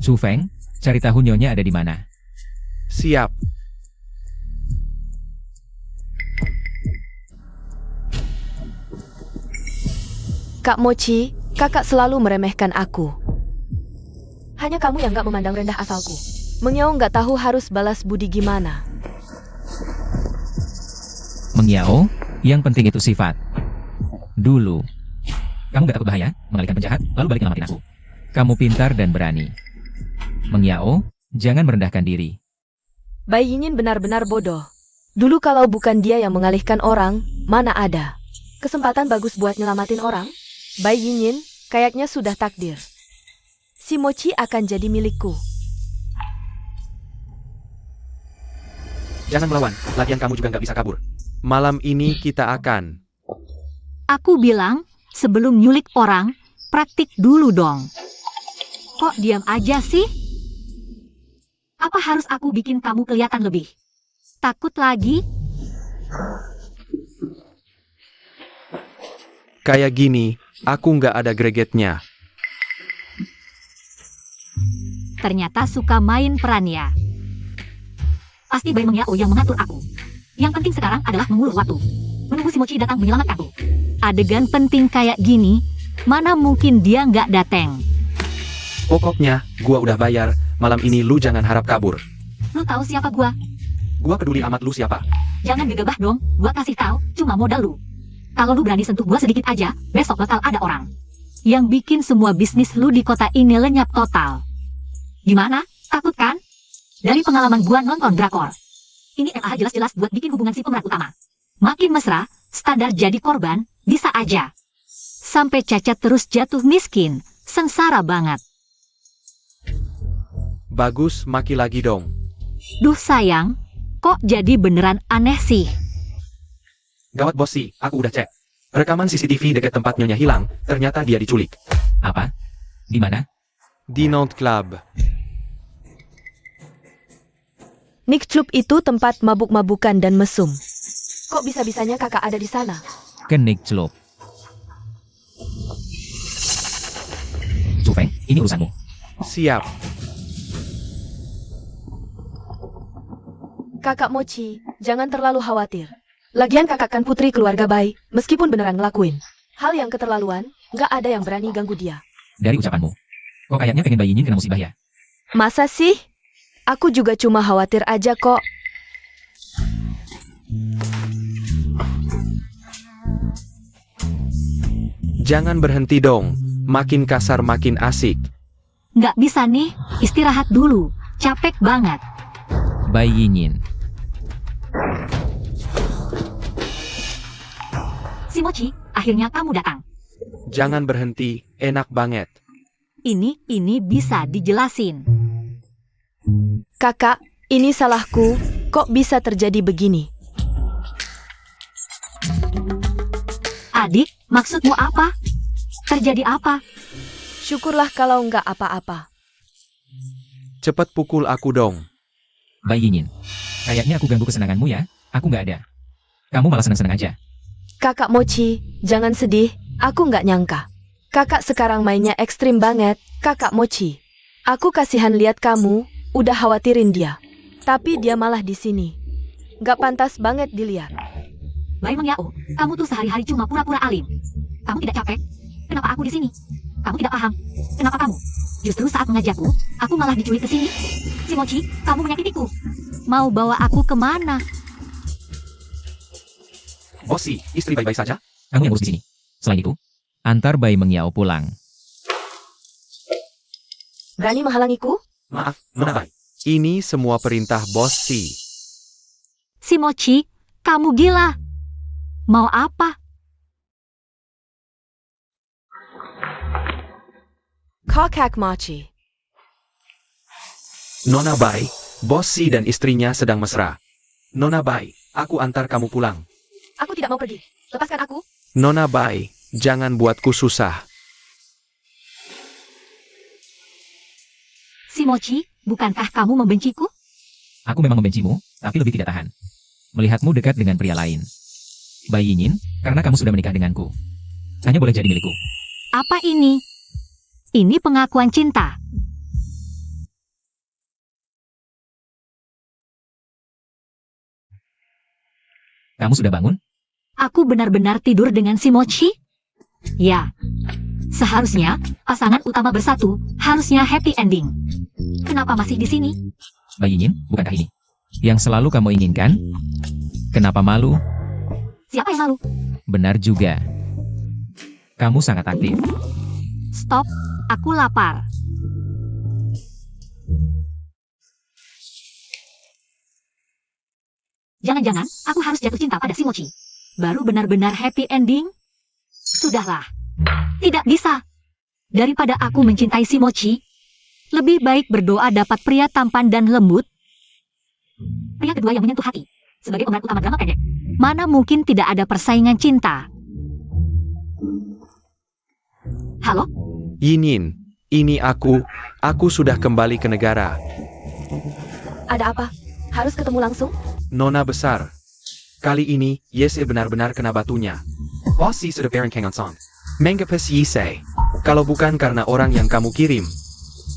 Su Feng, cari tahu nyonya ada di mana. Siap. Kak Mochi, kakak selalu meremehkan aku. Hanya kamu yang gak memandang rendah asalku. Mengyao gak tahu harus balas budi gimana. Mengyao, yang penting itu sifat. Dulu, kamu gak takut bahaya, mengalihkan penjahat, lalu balik nyelamatin aku. Kamu pintar dan berani. Mengyao, jangan merendahkan diri. Bai Yinyin benar-benar bodoh. Dulu kalau bukan dia yang mengalihkan orang, mana ada kesempatan bagus buat nyelamatin orang? Bai Yinyin, kayaknya sudah takdir. Si Mochi akan jadi milikku. Jangan melawan, lagian kamu juga nggak bisa kabur. Malam ini kita akan... Aku bilang, sebelum nyulik orang, praktik dulu dong. Kok diam aja sih? Apa harus aku bikin kamu kelihatan lebih takut lagi? Kayak gini, aku nggak ada gregetnya. Ternyata suka main peran ya. Pasti Bai Mengyao yang mengatur aku. Yang penting sekarang adalah mengulur waktu. Menunggu si Mochi datang menyelamatkanku. Adegan penting kayak gini, mana mungkin dia nggak datang. Pokoknya, gua udah bayar, malam ini lu jangan harap kabur. Lu tahu siapa gua? Gua peduli amat lu siapa. Jangan gegabah dong, gua kasih tahu, cuma modal lu. Kalau lu berani sentuh gua sedikit aja, besok bakal ada orang yang bikin semua bisnis lu di kota ini lenyap total. Gimana? Takut kan? Dari pengalaman gua nonton drakor, ini MAH jelas-jelas buat bikin hubungan si pemeran utama makin mesra, standar jadi korban, bisa aja sampai cacat terus jatuh miskin, sengsara banget. Bagus, maki lagi dong. Duh sayang, kok jadi beneran aneh sih? Gawat bos sih, aku udah cek. Rekaman CCTV dekat tempat Nyonya hilang, ternyata dia diculik. Apa? Di mana? Di Night Club. Night Club itu tempat mabuk-mabukan dan mesum. Kok bisa-bisanya kakak ada di sana? Ke Night Club. Su Feng, ini urusanmu. Siap. Kakak Mochi, jangan terlalu khawatir. Lagian kakak kan putri keluarga Bai, meskipun beneran ngelakuin hal yang keterlaluan, nggak ada yang berani ganggu dia. Dari ucapanmu, kok kayaknya pengen Bai Yinyin kena musibah ya? Masa sih? Aku juga cuma khawatir aja kok. Jangan berhenti dong, makin kasar makin asik. Nggak bisa nih, istirahat dulu, capek banget. Bai Yinyin. Si Mochi, akhirnya kamu datang. Jangan berhenti, enak banget. Ini bisa dijelasin. Kakak, ini salahku, kok bisa terjadi begini? Adik, maksudmu apa? Terjadi apa? Syukurlah kalau nggak apa-apa. Cepet pukul aku dong. Bai Yinyin. Kayaknya aku ganggu kesenanganmu ya? Aku nggak ada. Kamu malah seneng-seneng aja. Kakak Mochi, jangan sedih, aku nggak nyangka. Kakak sekarang mainnya ekstrim banget, Kakak Mochi. Aku kasihan lihat kamu, udah khawatirin dia. Tapi dia malah di sini. Nggak pantas banget dilihat. Bai Mengyao, kamu tuh sehari-hari cuma pura-pura alim. Kamu tidak capek? Kenapa aku di sini? Kamu tidak paham? Kenapa kamu? Justru saat mengajakku, aku malah diculik ke sini. Si Mochi, kamu menyakitiku. Mau bawa aku kemana? Bos sih, istri baik-baik saja? Kamu yang urus di sini. Selain itu, antar Bai Mengyao pulang. Berani menghalangiku? Maaf, Nona Bai. Ini semua perintah bos sih. Si Mochi, kamu gila. Mau apa? Kakak Mochi. Nona Bai, bos si dan istrinya sedang mesra. Nona Bai, aku antar kamu pulang. Aku tidak mau pergi. Lepaskan aku. Nona Bai, jangan buatku susah. Si Mochi, bukankah kamu membenciku? Aku memang membencimu, tapi lebih tidak tahan. Melihatmu dekat dengan pria lain. Bai Yinyin, karena kamu sudah menikah denganku. Hanya boleh jadi milikku. Apa ini? Ini pengakuan cinta. Kamu sudah bangun? Aku benar-benar tidur dengan si Mochi? Ya. Seharusnya, pasangan utama bersatu, harusnya happy ending. Kenapa masih di sini? Bai Yinyin, bukankah ini yang selalu kamu inginkan? Kenapa malu? Siapa yang malu? Benar juga. Kamu sangat aktif. Stop, aku lapar. Jangan-jangan, aku harus jatuh cinta pada si Mochi. Baru benar-benar happy ending? Sudahlah. Tidak bisa. Daripada aku mencintai si Mochi, lebih baik berdoa dapat pria tampan dan lembut. Pria kedua yang menyentuh hati. Sebagai pemeran utama drama pendek, mana mungkin tidak ada persaingan cinta? Halo? Yinyin, ini aku sudah kembali ke negara. Ada apa? Harus ketemu langsung? Nona besar. Kali ini, Yese benar-benar kena batunya. Bossi sudah bareng Kangon Song. Menggapes Yese. Kalau bukan karena orang yang kamu kirim,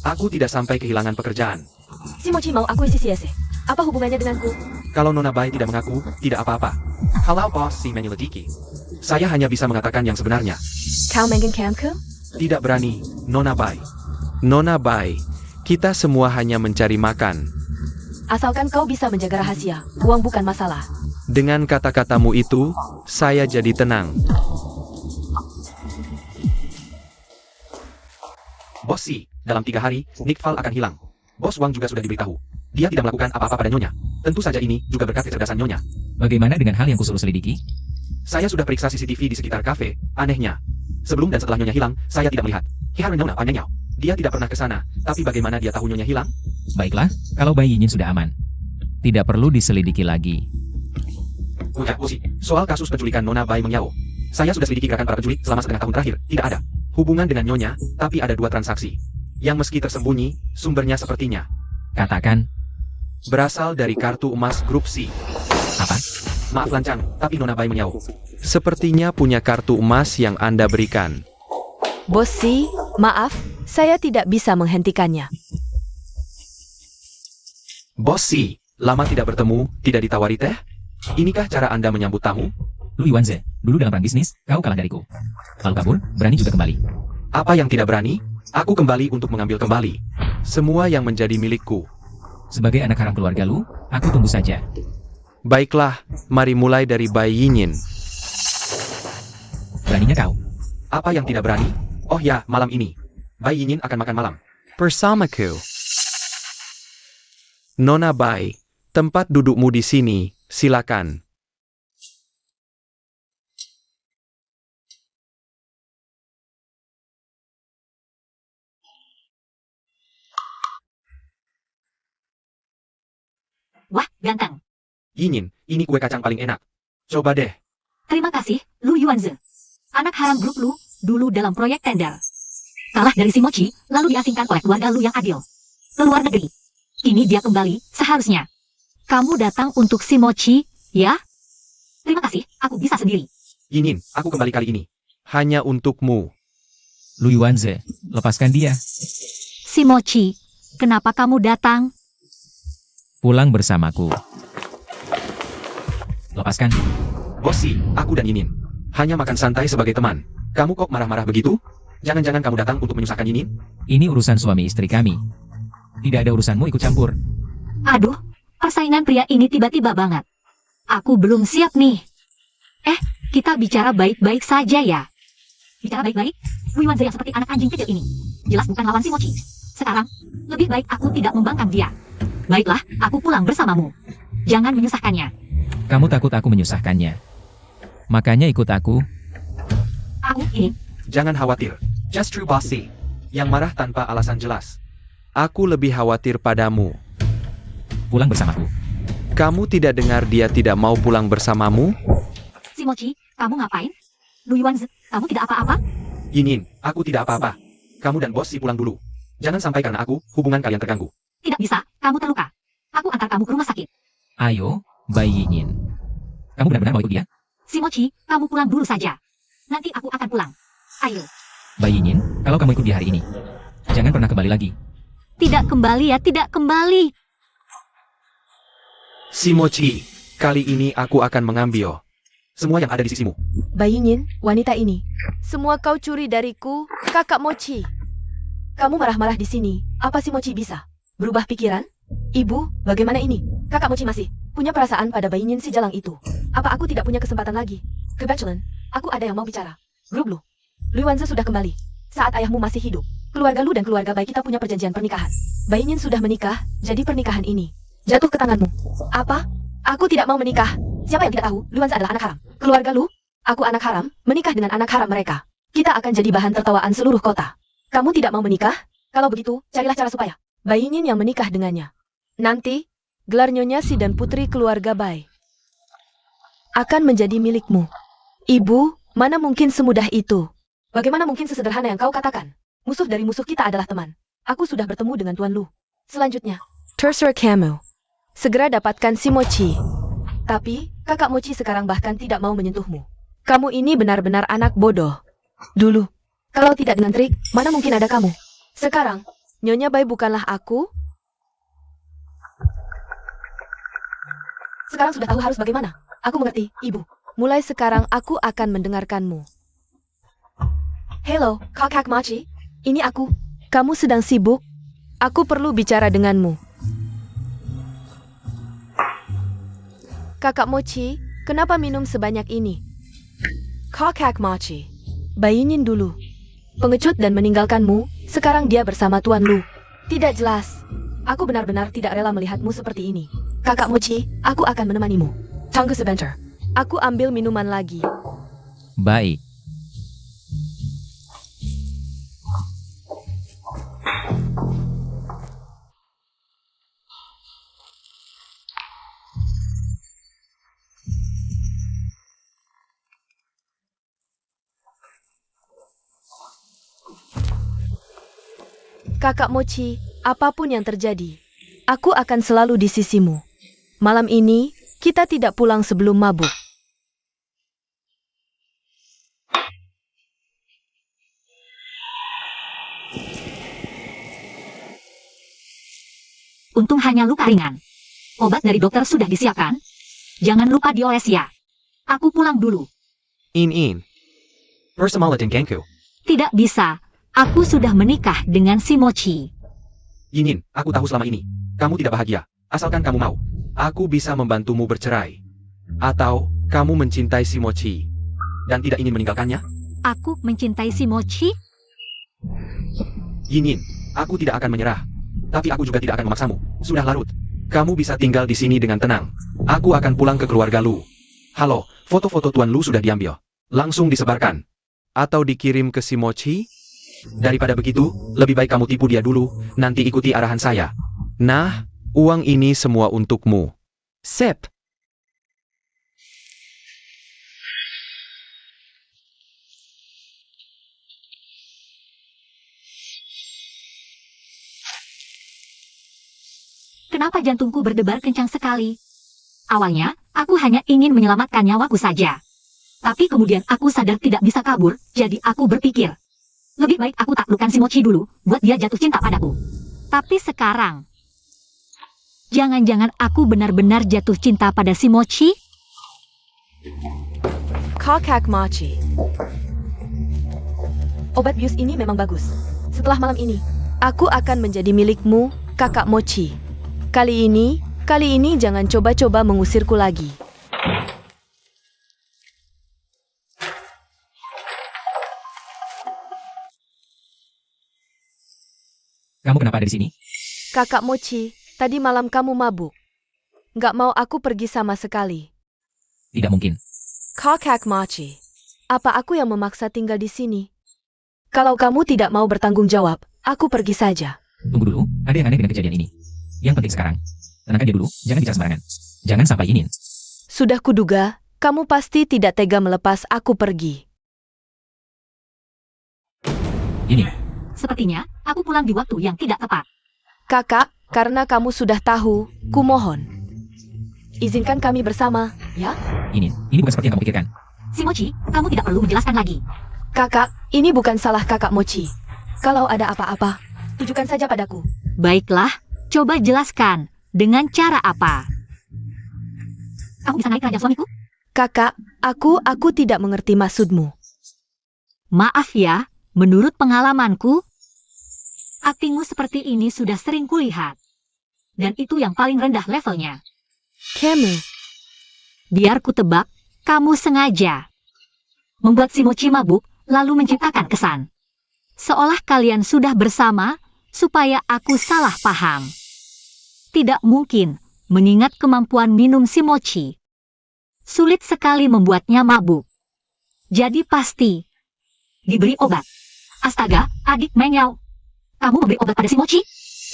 aku tidak sampai kehilangan pekerjaan. Si Mochi mau aku isi Yese. Apa hubungannya denganku? Kalau Nona Bai tidak mengaku, tidak apa-apa. Halo Bossi menyelidiki. Saya hanya bisa mengatakan yang sebenarnya. Kau menggenggamku? Tidak berani, Nona Bai. Nona Bai, kita semua hanya mencari makan. Asalkan kau bisa menjaga rahasia, uang bukan masalah. Dengan kata-katamu itu, saya jadi tenang. Bossi, dalam 3 hari, Nick Val akan hilang. Bos Wang juga sudah diberitahu. Dia tidak melakukan apa-apa pada Nyonya. Tentu saja ini juga berkat kecerdasan Nyonya. Bagaimana dengan hal yang kusuruh selidiki? Saya sudah periksa CCTV di sekitar kafe. Anehnya, sebelum dan setelah Nyonya hilang, saya tidak melihat. Hiharu Nona Panyanyao. Dia tidak pernah ke sana. Tapi bagaimana dia tahu Nyonya hilang? Baiklah, kalau Bai Yinyin sudah aman. Tidak perlu diselidiki lagi. Ujar Bossi, soal kasus penculikan Nona Bai Mengyao. Saya sudah selidiki gerakan para penculik selama setengah tahun terakhir. Tidak ada hubungan dengan Nyonya, tapi ada 2 transaksi. Yang meski tersembunyi, sumbernya sepertinya Katakan, berasal dari kartu emas grup C. apa? Maaf lancang, tapi Nona Bai Mengyao sepertinya punya kartu emas yang Anda berikan. Bossi, maaf, saya tidak bisa menghentikannya. Bossi, lama tidak bertemu, tidak ditawari teh? Inikah cara Anda menyambut tamu? Lu Yuanze, dulu dalam perang bisnis, kau kalah dariku. Lalu kabur, berani juga kembali. Apa yang tidak berani? Aku kembali untuk mengambil kembali semua yang menjadi milikku. Sebagai anak haram keluarga lu, aku tunggu saja. Baiklah, mari mulai dari Bai Yinyin. Beraninya kau. Apa yang tidak berani? Oh ya, malam ini Bai Yinyin akan makan malam bersamaku. Nona Bai, tempat dudukmu di sini, silakan. Wah, ganteng. Yinyin, ini kue kacang paling enak. Coba deh. Terima kasih, Lu Yuanze. Anak haram grup Lu, dulu dalam proyek tender. Kalah dari si Mochi, lalu diasingkan oleh keluarga Lu yang adil. Ke luar negeri. Ini dia kembali, seharusnya. Kamu datang untuk si Mochi, ya? Terima kasih, aku bisa sendiri. Yinyin, aku kembali kali ini hanya untukmu. Lu Yuanze, lepaskan dia. Si Mochi, kenapa kamu datang? Pulang bersamaku. Lepaskan. Bossi, aku dan Yinyin hanya makan santai sebagai teman. Kamu kok marah-marah begitu? Jangan-jangan kamu datang untuk menyusahkan Yinyin? Ini urusan suami istri kami. Tidak ada urusanmu ikut campur. Aduh, persaingan pria ini tiba-tiba banget. Aku belum siap nih. Kita bicara baik-baik saja ya. Bicara baik-baik? Lu Yuanze yang seperti anak anjing kecil ini. Jelas bukan lawan si Mochi. Sekarang, lebih baik aku tidak membangkang dia. Baiklah, aku pulang bersamamu. Jangan menyusahkannya. Kamu takut aku menyusahkannya. Makanya ikut aku. Aku ini. Jangan khawatir. Just true Bossi. Yang marah tanpa alasan jelas. Aku lebih khawatir padamu. Pulang bersamaku. Kamu tidak dengar dia tidak mau pulang bersamamu? Si Mochi, kamu ngapain? Lu Yuanze, kamu tidak apa-apa? Yinyin, aku tidak apa-apa. Kamu dan Bossi pulang dulu. Jangan sampai karena aku, hubungan kalian terganggu. Tidak bisa, kamu terluka. Aku antar kamu ke rumah sakit. Ayo, Bai Yinyin. Kamu benar-benar mau ikut dia? Si Mochi, kamu pulang dulu saja. Nanti aku akan pulang. Ayo. Bayi Yin, kalau kamu ikut dia hari ini, jangan pernah kembali lagi. Tidak kembali ya, tidak kembali. Si Mochi, kali ini aku akan mengambil semua yang ada di sisimu. Bayi Yin, wanita ini. Semua kau curi dariku, kakak Mochi. Kamu marah-marah di sini. Apa si Mochi bisa? Berubah pikiran? Ibu, bagaimana ini? Kakak Mochi masih punya perasaan pada bayi Yin si jalang itu. Apa aku tidak punya kesempatan lagi? Kebetulan, aku ada yang mau bicara. Grup Lu. Lu Wanze sudah kembali. Saat ayahmu masih hidup, keluarga Lu dan keluarga Bai kita punya perjanjian pernikahan. Bayi Yin sudah menikah, jadi pernikahan ini jatuh ke tanganmu. Apa? Aku tidak mau menikah. Siapa yang tidak tahu, Lu Wanze adalah anak haram. Keluarga Lu, aku anak haram, menikah dengan anak haram mereka. Kita akan jadi bahan tertawaan seluruh kota. Kamu tidak mau menikah? Kalau begitu, carilah cara supaya Bayi Yin yang menikah dengannya. Nanti, gelar Nyonya Si dan putri keluarga Bai akan menjadi milikmu. Ibu, mana mungkin semudah itu? Bagaimana mungkin sesederhana yang kau katakan? Musuh dari musuh kita adalah teman. Aku sudah bertemu dengan Tuan Lu. Selanjutnya, terserah kamu. Segera dapatkan si Mochi. Tapi, kakak Mochi sekarang bahkan tidak mau menyentuhmu. Kamu ini benar-benar anak bodoh. Dulu, kalau tidak dengan trik, mana mungkin ada kamu? Sekarang, Nyonya Bai bukanlah aku. Sekarang sudah tahu harus bagaimana. Aku mengerti, Ibu. Mulai sekarang aku akan mendengarkanmu. Halo, kakak Mochi. Ini aku. Kamu sedang sibuk? Aku perlu bicara denganmu. Kakak Mochi, kenapa minum sebanyak ini? Kakak Mochi, Bayi Yin dulu pengecut dan meninggalkanmu, sekarang dia bersama Tuan Lu. Tidak jelas. Aku benar-benar tidak rela melihatmu seperti ini. Kakak Mochi, aku akan menemanimu. Tunggu sebentar. Aku ambil minuman lagi. Baik. Kakak Mochi, apapun yang terjadi, aku akan selalu di sisimu. Malam ini, kita tidak pulang sebelum mabuk. Untung hanya luka ringan. Obat dari dokter sudah disiapkan. Jangan lupa dioles ya. Aku pulang dulu. In. Persemalatin Genku. Tidak bisa. Aku sudah menikah dengan si Mochi. Yin, aku tahu selama ini kamu tidak bahagia. Asalkan kamu mau, aku bisa membantumu bercerai. Atau kamu mencintai si Mochi dan tidak ingin meninggalkannya? Aku mencintai si Mochi. Yin, aku tidak akan menyerah. Tapi aku juga tidak akan memaksamu. Sudah larut. Kamu bisa tinggal di sini dengan tenang. Aku akan pulang ke keluarga Lu. Halo, foto-foto Tuan Lu sudah diambil. Langsung disebarkan. Atau dikirim ke si Mochi? Daripada begitu, lebih baik kamu tipu dia dulu, nanti ikuti arahan saya. Nah, uang ini semua untukmu. Sip. Kenapa jantungku berdebar kencang sekali? Awalnya, aku hanya ingin menyelamatkan nyawaku saja. Tapi kemudian aku sadar tidak bisa kabur, jadi aku berpikir, lebih baik aku taklukkan si Mochi dulu, buat dia jatuh cinta padaku. Tapi sekarang, jangan-jangan aku benar-benar jatuh cinta pada si Mochi? Kakak Mochi. Obat bius ini memang bagus. Setelah malam ini, aku akan menjadi milikmu, kakak Mochi. Kali ini jangan coba-coba mengusirku lagi. Kamu kenapa ada di sini? Kakak Mochi, tadi malam kamu mabuk. Nggak mau aku pergi sama sekali. Tidak mungkin. Kakak Mochi, apa aku yang memaksa tinggal di sini? Kalau kamu tidak mau bertanggung jawab, aku pergi saja. Tunggu dulu, ada yang aneh dengan kejadian ini. Yang penting sekarang, tenangkan dia dulu, jangan bicara sembarangan. Jangan sampai ingin. Sudah kuduga, kamu pasti tidak tega melepas aku pergi. Ini. Sepertinya, aku pulang di waktu yang tidak tepat. Kakak, karena kamu sudah tahu, kumohon. Izinkan kami bersama, ya? Ini bukan seperti yang kamu pikirkan. Si Mochi, kamu tidak perlu menjelaskan lagi. Kakak, ini bukan salah kakak Mochi. Kalau ada apa-apa, tunjukkan saja padaku. Baiklah, coba jelaskan. Dengan cara apa? Kamu bisa naik raja suamiku? Kakak, aku tidak mengerti maksudmu. Maaf ya, menurut pengalamanku, aktingmu seperti ini sudah sering kulihat. Dan itu yang paling rendah levelnya. Kamu, Biar ku tebak, kamu sengaja membuat si Mochi mabuk, lalu menciptakan kesan seolah kalian sudah bersama, supaya aku salah paham. Tidak mungkin, mengingat kemampuan minum si Mochi. Sulit sekali membuatnya mabuk. Jadi pasti diberi obat. Astaga, adik Mengyao. Kamu memberi obat pada si Mochi?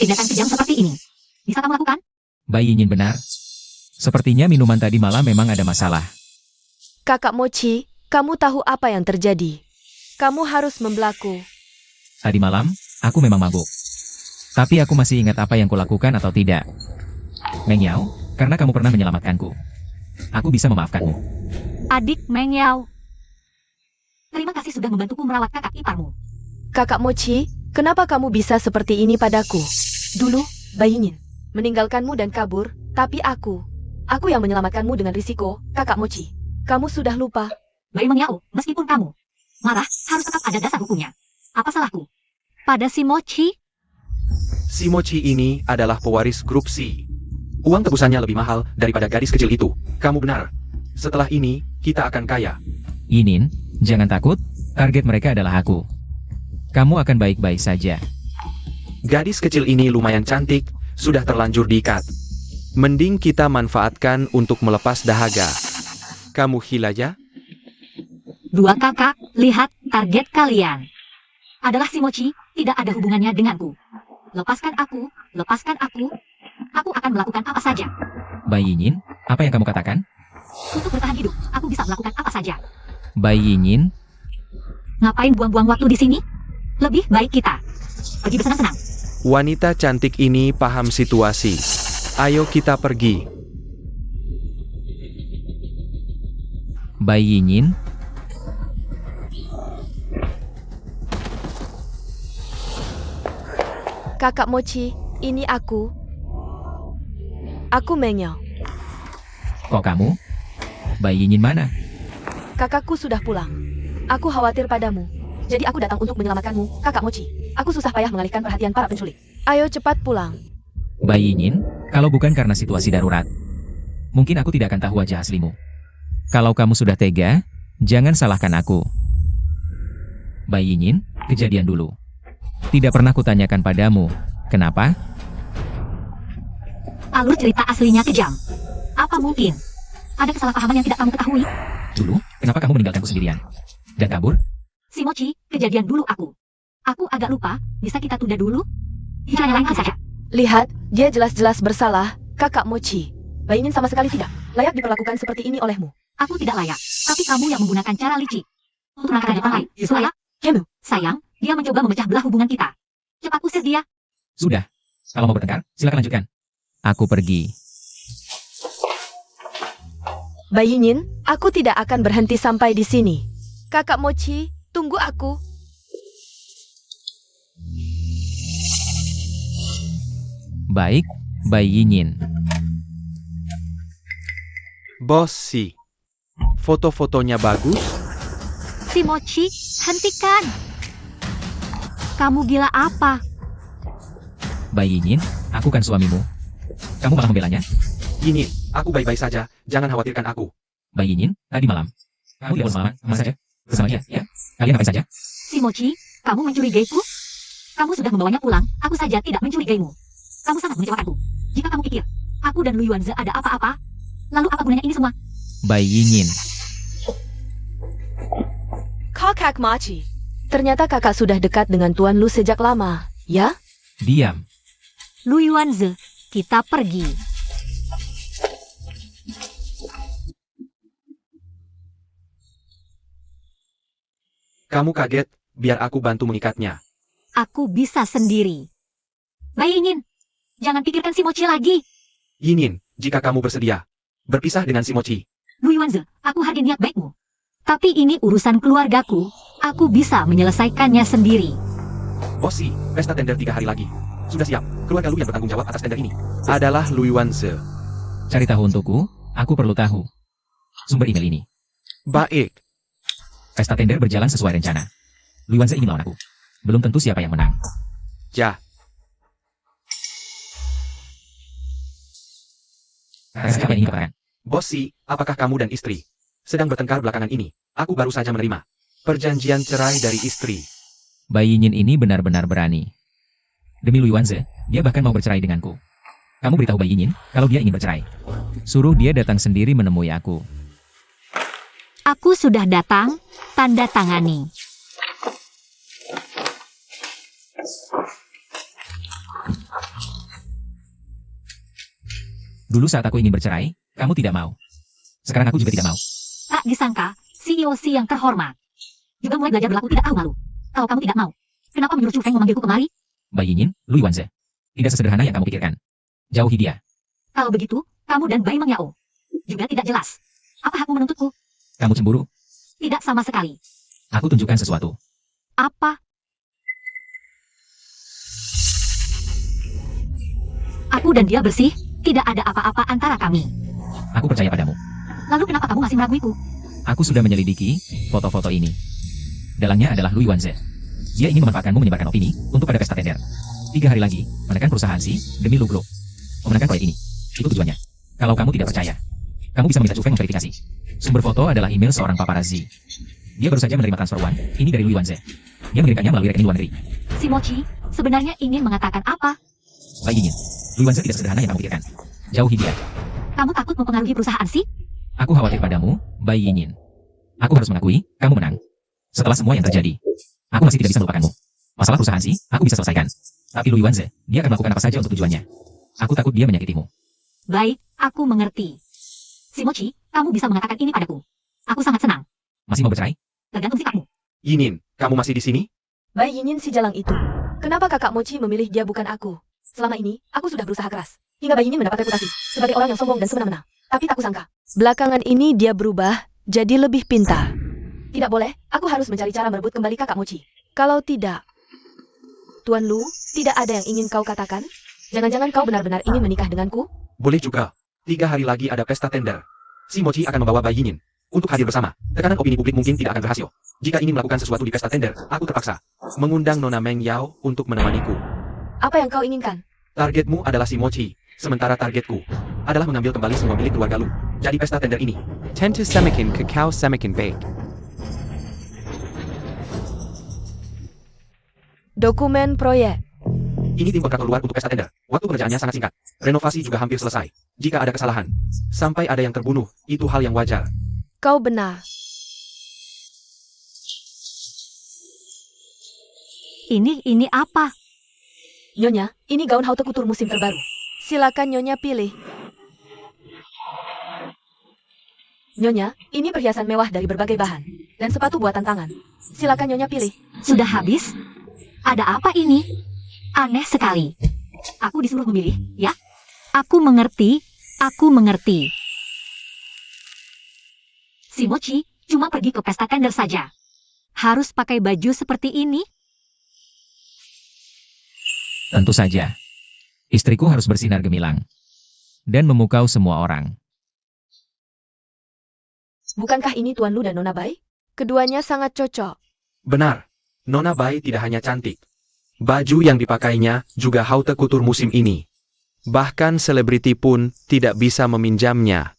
Tindakan kejam seperti ini bisa kamu lakukan? Bai Yinyin benar. Sepertinya minuman tadi malam memang ada masalah. kakak Mochi, kamu tahu apa yang terjadi. Kamu harus membelaku. Tadi malam, aku memang mabuk. Tapi aku masih ingat apa yang kulakukan atau tidak. Mengyao, karena kamu pernah menyelamatkanku. Aku bisa memaafkanmu. Adik Mengyao. Terima kasih sudah membantuku merawat kakak iparmu. Kakak Mochi, kenapa kamu bisa seperti ini padaku? Dulu, Bai Yinyin meninggalkanmu dan kabur, tapi aku yang menyelamatkanmu dengan risiko, kakak Mochi. Kamu sudah lupa. Bai Mengyao, meskipun kamu marah, harus tetap ada dasar hukumnya. Apa salahku? Pada si Mochi? Si Mochi ini adalah pewaris grup C. Uang tebusannya lebih mahal daripada gadis kecil itu. Kamu benar. Setelah ini, kita akan kaya. Yinin, jangan takut, target mereka adalah aku. Kamu akan baik-baik saja. Gadis kecil ini lumayan cantik, sudah terlanjur diikat. Mending kita manfaatkan untuk melepas dahaga. Kamu Hilaya? Dua kakak, lihat target kalian. Adalah si Mochi, tidak ada hubungannya denganku. Lepaskan aku, lepaskan aku. Aku akan melakukan apa saja. Bai Yinyin, apa yang kamu katakan? Untuk bertahan hidup, aku bisa melakukan apa saja. Bai Yinyin, Ngapain buang-buang waktu di sini? Lebih baik kita pergi bersenang-senang. Wanita cantik ini paham situasi. Ayo kita pergi. Bai Yinyin, Kakak Mochi, ini aku. Aku Mengyao. kok kamu? Bai Yinyin mana? Kakakku sudah pulang. Aku khawatir padamu. Jadi aku datang untuk menyelamatkanmu, kakak Mochi. Aku susah payah mengalihkan perhatian para penculik. Ayo cepat pulang. Bai Yinyin, kalau bukan karena situasi darurat, mungkin aku tidak akan tahu wajah aslimu. Kalau kamu sudah tega, jangan salahkan aku. Bai Yinyin, kejadian dulu. Tidak pernah kutanyakan padamu, kenapa? Alur cerita aslinya kejam. Apa mungkin ada kesalahpahaman yang tidak kamu ketahui? Dulu, kenapa kamu meninggalkanku sendirian? Dan kabur? Si Mochi, kejadian dulu aku. Aku agak lupa, bisa kita tunda dulu? Bicara lain kali saja. Lihat, dia jelas-jelas bersalah, kakak Mochi. Bai Yinyin sama sekali tidak layak diperlakukan seperti ini olehmu. Aku tidak layak, tapi kamu yang menggunakan cara licik untuk menangkap orang lain. Layak? Kamu, Sayang, dia mencoba memecah belah hubungan kita. Cepat usir dia. Sudah. Kalau mau bertengkar, silakan lanjutkan. Aku pergi. Bai Yinyin, aku tidak akan berhenti sampai di sini. Kakak Mochi, tunggu aku. Baik, Bai Yinyin. Bos Si. Foto-fotonya bagus. Si Mochi, hentikan. Kamu gila apa? Bai Yinyin, aku kan suamimu. Kamu malah membelanya? Ini, aku baik-baik saja, jangan khawatirkan aku. Bai Yinyin, tadi malam. Kamu tidak bermalam, sama saja. Bersama dia, ya? Kalian ngapain saja? Si Mochi, kamu mencurigaiku? Kamu sudah membawanya pulang, aku saja tidak mencurigaimu. Kamu sangat mengecewakanku. Jika kamu pikir, aku dan Lu Yuanze ada apa-apa, lalu apa gunanya ini semua? Bai Yinyin. Kakak Mochi. Ternyata kakak sudah dekat dengan Tuan Lu sejak lama, ya? Diam. Lu Yuanze, kita pergi. Kamu kaget, biar aku bantu mengikatnya. Aku bisa sendiri. Bai Yinyin, jangan pikirkan si Mochi lagi. Yinin, jika kamu bersedia, berpisah dengan si Mochi. Lu Yuanze, aku hargai niat baikmu. Tapi ini urusan keluargaku. Aku bisa menyelesaikannya sendiri. Bosi, pesta tender 3 hari lagi. Sudah siap. Keluarga Lu yang bertanggung jawab atas tender ini adalah Lui Wanze. Cari tahu untukku, aku perlu tahu sumber email ini. Baik. Pesta tender berjalan sesuai rencana. Lui Wanze ingin melawan aku. Belum tentu siapa yang menang. Ja. Siapa yang ingin katakan? Bosi, apakah kamu dan istri sedang bertengkar belakangan ini? Aku baru saja menerima perjanjian cerai dari istri. Bai Yinyin ini benar-benar berani. Demi Lui Wanze, dia bahkan mau bercerai denganku. Kamu beritahu Bai Yinyin kalau dia ingin bercerai. Suruh dia datang sendiri menemui aku. Aku sudah datang, tanda tangani. Dulu saat aku ingin bercerai, kamu tidak mau. Sekarang aku juga tidak mau. Tak disangka, CEOC yang terhormat. Juga mulai belajar berlaku tidak tahu malu. Kalau kamu tidak mau, kenapa menyuruh Chu Feng memanggilku kemari? Bai Yinyin, Lui Wanze. Tidak sesederhana yang kamu pikirkan. Jauhi dia. Kalau begitu, kamu dan Bai Mengyao juga tidak jelas. Apa hakmu menuntutku? Kamu cemburu? Tidak sama sekali. Aku tunjukkan sesuatu. Apa? Aku dan dia bersih, tidak ada apa-apa antara kami. Aku percaya padamu. Lalu kenapa kamu masih meraguiku? Aku sudah menyelidiki foto-foto ini. Dalangnya adalah Lui Wanze. Dia ingin memanfaatkanmu menyebarkan opini untuk pada pesta tender. 3 hari lagi, menekan perusahaan Si demi Lu Group. Memenangkan proyek ini. Itu tujuannya. Kalau kamu tidak percaya, kamu bisa meminta Chu Feng memverifikasi. Sumber foto adalah email seorang paparazzi. Dia baru saja menerima transfer uang ini dari Lui Wanze. Dia mengirimkannya melalui rekening luar negeri. Si Mochi sebenarnya ingin mengatakan apa? Bai Yinyin, Lui Wanze tidak sederhana yang kamu pikirkan. Jauhi dia. Kamu takut mempengaruhi perusahaan Si? Aku khawatir padamu, Bai Yinyin. Aku harus mengakui, kamu menang. Setelah semua yang terjadi, aku masih tidak bisa melupakanmu. Masalah perusahaan Si, aku bisa selesaikan. Tapi Lui Wanze, dia akan melakukan apa saja untuk tujuannya. Aku takut dia menyakitimu. Baik, aku mengerti. Si Mochi, kamu bisa mengatakan ini padaku. Aku sangat senang. Masih mau bercerai? Tergantung sikapmu. Yinin, kamu masih di sini? Bai Yinyin si jalang itu. Kenapa kakak Mochi memilih dia bukan aku? Selama ini, aku sudah berusaha keras. Hingga Bai Yinyin mendapat reputasi sebagai orang yang sombong dan semena-mena. Tapi tak kusangka. Belakangan ini dia berubah, jadi lebih pintar. Tidak boleh, aku harus mencari cara merebut kembali kakak Mochi. Kalau tidak, Tuan Lu, tidak ada yang ingin kau katakan? Jangan-jangan kau benar-benar ingin menikah denganku? Boleh juga. 3 hari lagi ada pesta tender. Si Mochi akan membawa Bai Yinyin untuk hadir bersama. Tekanan opini publik mungkin tidak akan berhasil. Jika ingin melakukan sesuatu di pesta tender, aku terpaksa mengundang Nona Meng Yao untuk menemaniku. Apa yang kau inginkan? Targetmu adalah si Mochi, sementara targetku adalah mengambil kembali semua milik keluarga Lu. Jadi pesta tender ini. Tentu semakin kakao semakin baik. Dokumen proyek. Ini tim kontraktor luar untuk pesta tender. Waktu pengerjaannya sangat singkat. Renovasi juga hampir selesai. Jika ada kesalahan, sampai ada yang terbunuh, itu hal yang wajar. Kau benar. Ini apa? Nyonya, ini gaun haute couture musim terbaru. Silakan Nyonya pilih. Nyonya, ini perhiasan mewah dari berbagai bahan. Dan sepatu buatan tangan. Silakan Nyonya pilih. Sudah habis? Ada apa ini? Aneh sekali. Aku disuruh memilih, ya? Aku mengerti. Si Mochi cuma pergi ke pesta tender saja. Harus pakai baju seperti ini? Tentu saja. Istriku harus bersinar gemilang. Dan memukau semua orang. Bukankah ini Tuan Lu dan Nona Bai? Keduanya sangat cocok. Benar. Nona Bai tidak hanya cantik. Baju yang dipakainya juga haute couture musim ini. Bahkan selebriti pun tidak bisa meminjamnya.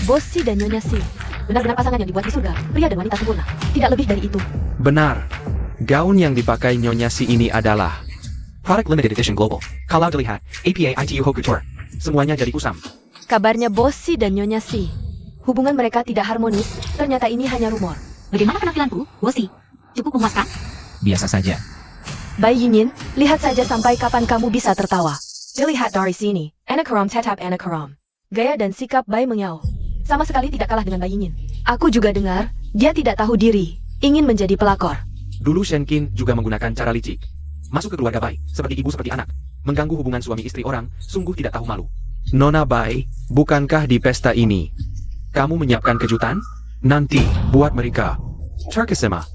Bos Si dan Nyonya Si. Benar-benar pasangan yang dibuat di surga. Pria dan wanita sempurna. Tidak lebih dari itu. Benar. Gaun yang dipakai Nyonya Si ini adalah Product Limited Edition Global. Kalau dilihat, APA ITU Haute Couture. Semuanya jadi kusam. Kabarnya Bos Si dan Nyonya Si. Hubungan mereka tidak harmonis. Ternyata ini hanya rumor. Bagaimana penampilanku, Bosi? Cukup memuaskan? Biasa saja. Bai Yinyin, lihat saja sampai kapan kamu bisa tertawa. Dilihat dari sini. Anakaram tetap Anakaram. Gaya dan sikap Bai Mengyao sama sekali tidak kalah dengan Bai Yinyin. Aku juga dengar, dia tidak tahu diri. Ingin menjadi pelakor. Dulu Shenkin juga menggunakan cara licik. Masuk ke keluarga Bai, seperti ibu seperti anak. Mengganggu hubungan suami istri orang, sungguh tidak tahu malu. Nona Bai, bukankah di pesta ini kamu menyiapkan kejutan? Nanti, buat mereka. Terkesima.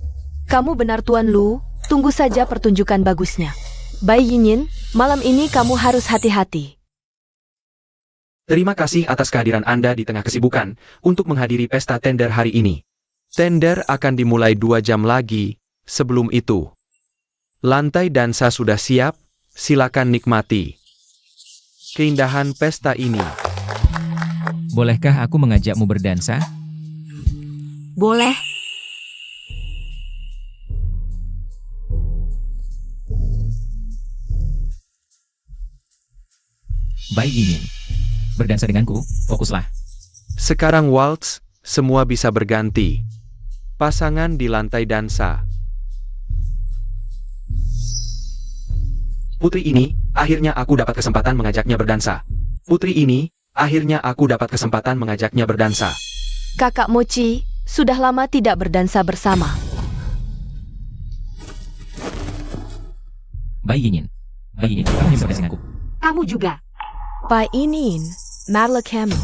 Kamu benar Tuan Lu, tunggu saja pertunjukan bagusnya. Bai Yinyin, malam ini kamu harus hati-hati. Terima kasih atas kehadiran Anda di tengah kesibukan untuk menghadiri pesta tender hari ini. Tender akan dimulai 2 jam lagi. Sebelum itu, lantai dansa sudah siap, silakan nikmati keindahan pesta ini. Bolehkah aku mengajakmu berdansa? Boleh. Bai Yinyin. Berdansa denganku, fokuslah. Sekarang waltz, semua bisa berganti. Pasangan di lantai dansa. Putri ini, akhirnya aku dapat kesempatan mengajaknya berdansa. Putri ini, akhirnya aku dapat kesempatan mengajaknya berdansa. Kakak Mochi, sudah lama tidak berdansa bersama. Bai Yinyin. Bai Yinyin, kamu bisa berdansa denganku. Kamu juga. Bai Yinyin, Madla Kamu.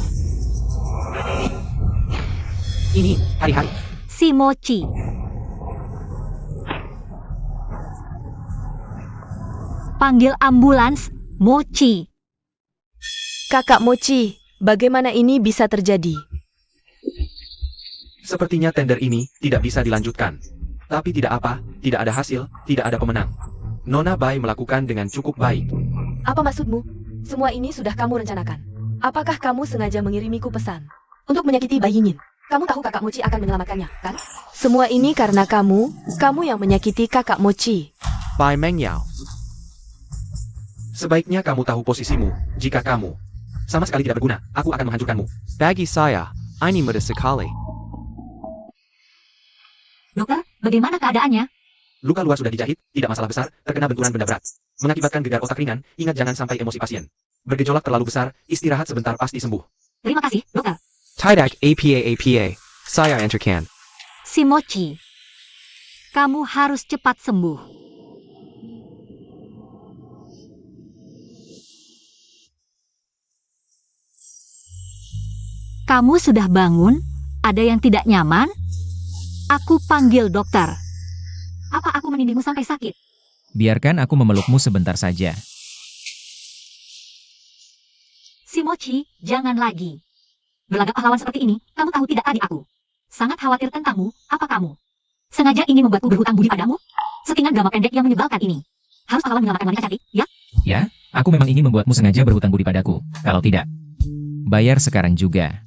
Ini, hari-hari. Si Mochi. Panggil ambulans, Mochi. Kakak Mochi, bagaimana ini bisa terjadi? Sepertinya tender ini tidak bisa dilanjutkan. Tapi tidak apa, tidak ada hasil, tidak ada pemenang. Nona Bai melakukan dengan cukup baik. Apa maksudmu? Semua ini sudah kamu rencanakan. Apakah kamu sengaja mengirimiku pesan untuk menyakiti Bai Yinyin? Kamu tahu kakak Mochi akan menyelamatkannya, kan? Semua ini karena kamu yang menyakiti kakak Mochi. Bai Mengyao. Sebaiknya kamu tahu posisimu. Jika kamu sama sekali tidak berguna, aku akan menghancurkanmu. Bagi saya, ini mudah sekali. Dokter, bagaimana keadaannya? Luka luar sudah dijahit, tidak masalah besar, terkena benturan benda berat. Mengakibatkan gegar otak ringan, ingat jangan sampai emosi pasien. Bergejolak terlalu besar, istirahat sebentar pasti sembuh. Terima kasih, dokter. Tidak APA. Saya enterkan. Si Mochi. Kamu harus cepat sembuh. Kamu sudah bangun? Ada yang tidak nyaman? Aku panggil dokter. Apa aku menindihmu sampai sakit? Biarkan aku memelukmu sebentar saja. Si Mochi, jangan lagi. Berlagak pahlawan seperti ini, kamu tahu tidak adik aku. Sangat khawatir tentangmu, apa kamu? Sengaja ingin membuatku berhutang budi padamu? Settingan drama pendek yang menyebalkan ini. Harus pahlawan menyelamatkan wanita cantik, ya? Ya, aku memang ingin membuatmu sengaja berhutang budi padaku. Kalau tidak, bayar sekarang juga.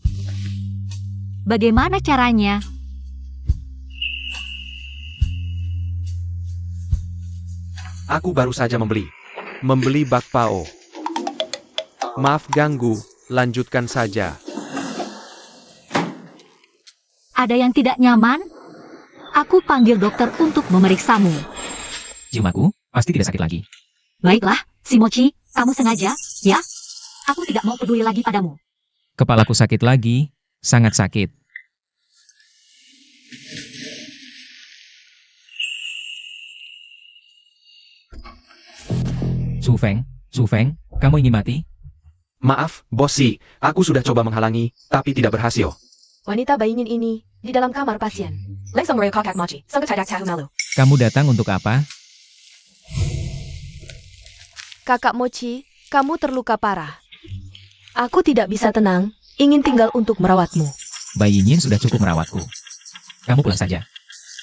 Bagaimana caranya? Aku baru saja membeli bakpao. Maaf ganggu, lanjutkan saja. Ada yang tidak nyaman? Aku panggil dokter untuk memeriksamu. Ciumaku, pasti tidak sakit lagi. Baiklah, si Mochi, kamu sengaja, ya? Aku tidak mau peduli lagi padamu. Kepalaku sakit lagi, sangat sakit. Su Feng, kamu ingin mati? Maaf, Bosi, aku sudah coba menghalangi, tapi tidak berhasil. Wanita Bai Yinyin ini di dalam kamar pasien. Kamu datang untuk apa? Kakak Mochi, kamu terluka parah. Aku tidak bisa tenang, ingin tinggal untuk merawatmu. Bai Yinyin sudah cukup merawatku. Kamu pulang saja.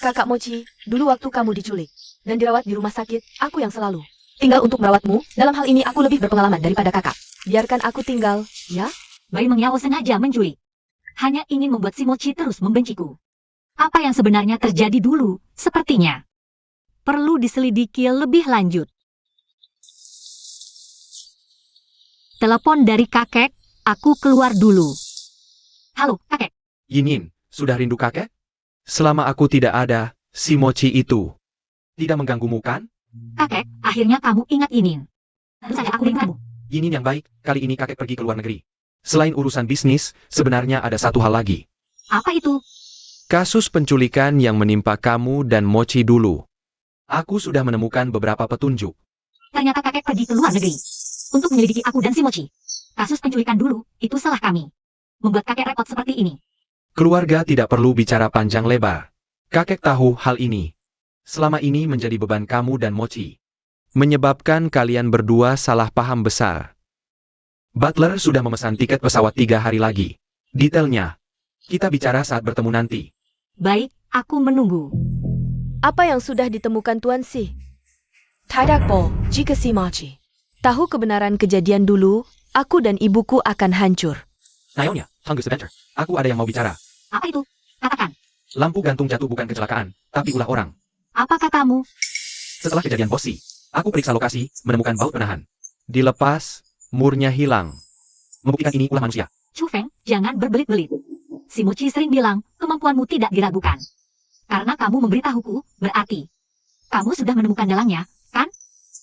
Kakak Mochi, dulu waktu kamu diculik dan dirawat di rumah sakit, aku yang selalu tinggal untuk merawatmu. Dalam hal ini aku lebih berpengalaman daripada kakak. Biarkan aku tinggal, ya? Bai Mengyao sengaja menculik. Hanya ingin membuat si Mochi terus membenciku. Apa yang sebenarnya terjadi dulu, sepertinya perlu diselidiki lebih lanjut. Telepon dari kakek, aku keluar dulu. Halo, kakek. Yinyin, sudah rindu kakek? Selama aku tidak ada, si Mochi itu tidak mengganggumu kan? Kakek, akhirnya kamu ingat Yinin. Tentu saja aku rindu. Yinyin yang baik, kali ini kakek pergi ke luar negeri. Selain urusan bisnis, sebenarnya ada satu hal lagi. Apa itu? Kasus penculikan yang menimpa kamu dan Mochi dulu. Aku sudah menemukan beberapa petunjuk. Ternyata kakek pergi ke luar negeri untuk menyelidiki aku dan si Mochi. Kasus penculikan dulu, itu salah kami. Membuat kakek repot seperti ini. Keluarga tidak perlu bicara panjang lebar. Kakek tahu hal ini. Selama ini menjadi beban kamu dan Mochi. Menyebabkan kalian berdua salah paham besar. Butler sudah memesan tiket pesawat 3 hari lagi. Detailnya, kita bicara saat bertemu nanti. Baik, aku menunggu. Apa yang sudah ditemukan Tuan Si? Tidak Bo, jika si Mochi tahu kebenaran kejadian dulu, aku dan ibuku akan hancur. Nyonya, tunggu sebentar. Aku ada yang mau bicara. Apa itu? Katakan. Lampu gantung jatuh bukan kecelakaan, tapi ulah orang. Apa katamu? Setelah kejadian Bossy, aku periksa lokasi, menemukan baut penahan. Dilepas, murnya hilang. Membuktikan ini ulah manusia. Chu Feng, jangan berbelit-belit. Si Mochi sering bilang, kemampuanmu tidak diragukan. Karena kamu memberitahuku, berarti kamu sudah menemukan dalangnya, kan?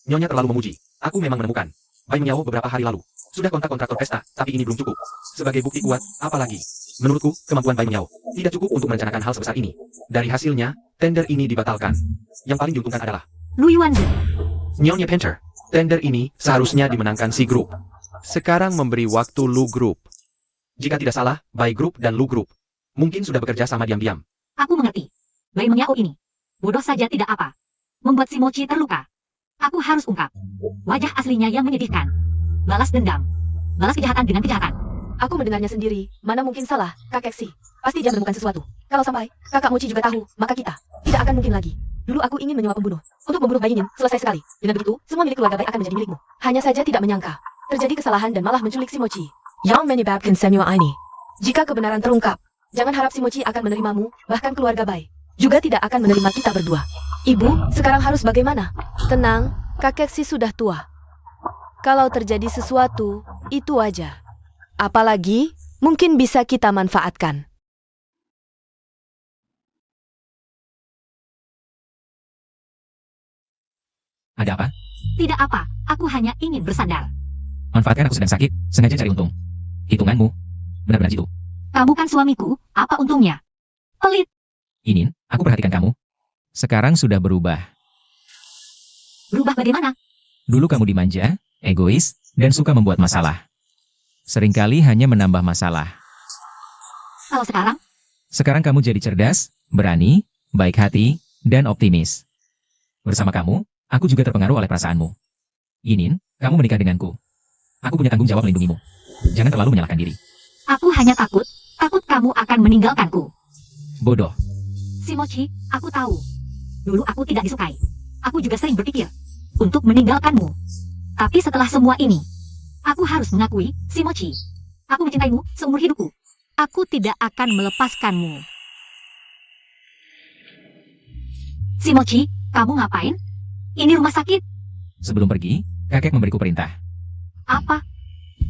Nyonya terlalu memuji. Aku memang menemukan. Bai Mengyao beberapa hari lalu. Sudah kontak kontraktor pesta, tapi ini belum cukup. Sebagai bukti kuat, apalagi? Menurutku, kemampuan Bai Mengyao tidak cukup untuk merencanakan hal sebesar ini. Dari hasilnya, tender ini dibatalkan. Yang paling diuntungkan adalah Lu Yuanzi. Nyonya Pinter. Tender ini seharusnya dimenangkan si grup. Sekarang memberi waktu Lu Group. Jika tidak salah, Bai Group dan Lu Group mungkin sudah bekerja sama diam-diam. Aku mengerti. Bai Mengyao ini bodoh saja tidak apa. Membuat si Mochi terluka. Aku harus ungkap. Wajah aslinya yang menyedihkan. Balas dendam. Balas kejahatan dengan kejahatan. Aku mendengarnya sendiri, mana mungkin salah, kakek Si. Pasti dia menemukan sesuatu. Kalau sampai kakak Mochi juga tahu, maka kita tidak akan mungkin lagi. Dulu aku ingin menyuap pembunuh. Untuk membunuh Bai Yin, selesai sekali. Dengan begitu, semua milik keluarga Bai akan menjadi milikmu. Hanya saja tidak menyangka. Terjadi kesalahan dan malah menculik si Mochi. Yang menyebabkan semua ini. Jika kebenaran terungkap, jangan harap si Mochi akan menerimamu, bahkan keluarga Bai juga tidak akan menerima kita berdua. Ibu, sekarang harus bagaimana? Tenang, kakek Si sudah tua. Kalau terjadi sesuatu, itu wajar. Apalagi, mungkin bisa kita manfaatkan. Ada apa? Tidak apa, aku hanya ingin bersandar. Manfaatkan aku sedang sakit, sengaja cari untung. Hitunganmu. Benar-benar jitu. Kamu kan suamiku, apa untungnya? Pelit. Inin, aku perhatikan kamu. Sekarang sudah berubah. Berubah bagaimana? Dulu kamu dimanja, egois, dan suka membuat masalah. Seringkali hanya menambah masalah. Kalau sekarang, Sekarang kamu jadi cerdas, berani, baik hati, dan optimis. Bersama kamu, aku juga terpengaruh oleh perasaanmu. Inin, kamu menikah denganku. Aku punya tanggung jawab melindungimu. Jangan terlalu menyalahkan diri. aku hanya takut kamu akan meninggalkanku. Bodoh. Si Mochi, aku tahu. Dulu aku tidak disukai. Aku juga sering berpikir untuk meninggalkanmu. Tapi setelah semua ini, aku harus mengakui, si Mochi, aku mencintaimu seumur hidupku. Aku tidak akan melepaskanmu. Si Mochi, kamu ngapain? Ini rumah sakit. Sebelum pergi, kakek memberiku perintah. Apa?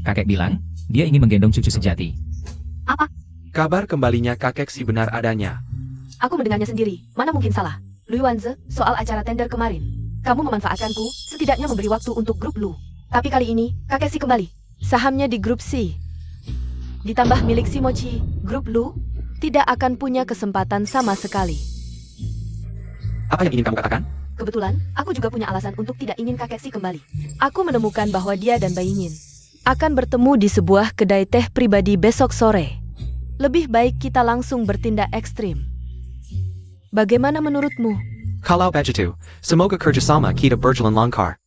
Kakek bilang, dia ingin menggendong cucu sejati. Apa? Kabar kembalinya kakek Si benar adanya. Aku mendengarnya sendiri, mana mungkin salah. Lu Yuanze, soal acara tender kemarin. Kamu memanfaatkanku, setidaknya memberi waktu untuk grup Lu. Tapi kali ini, kakek Si kembali. Sahamnya di grup Si. Ditambah milik si Mochi, grup Lu tidak akan punya kesempatan sama sekali. Apa yang ingin kamu katakan? Kebetulan, aku juga punya alasan untuk tidak ingin kakek Si kembali. Aku menemukan bahwa dia dan Bai Yin akan bertemu di sebuah kedai teh pribadi besok sore. Lebih baik kita langsung bertindak ekstrim. Bagaimana menurutmu? Kalau begitu, semoga kerjasama kita berjalan lancar.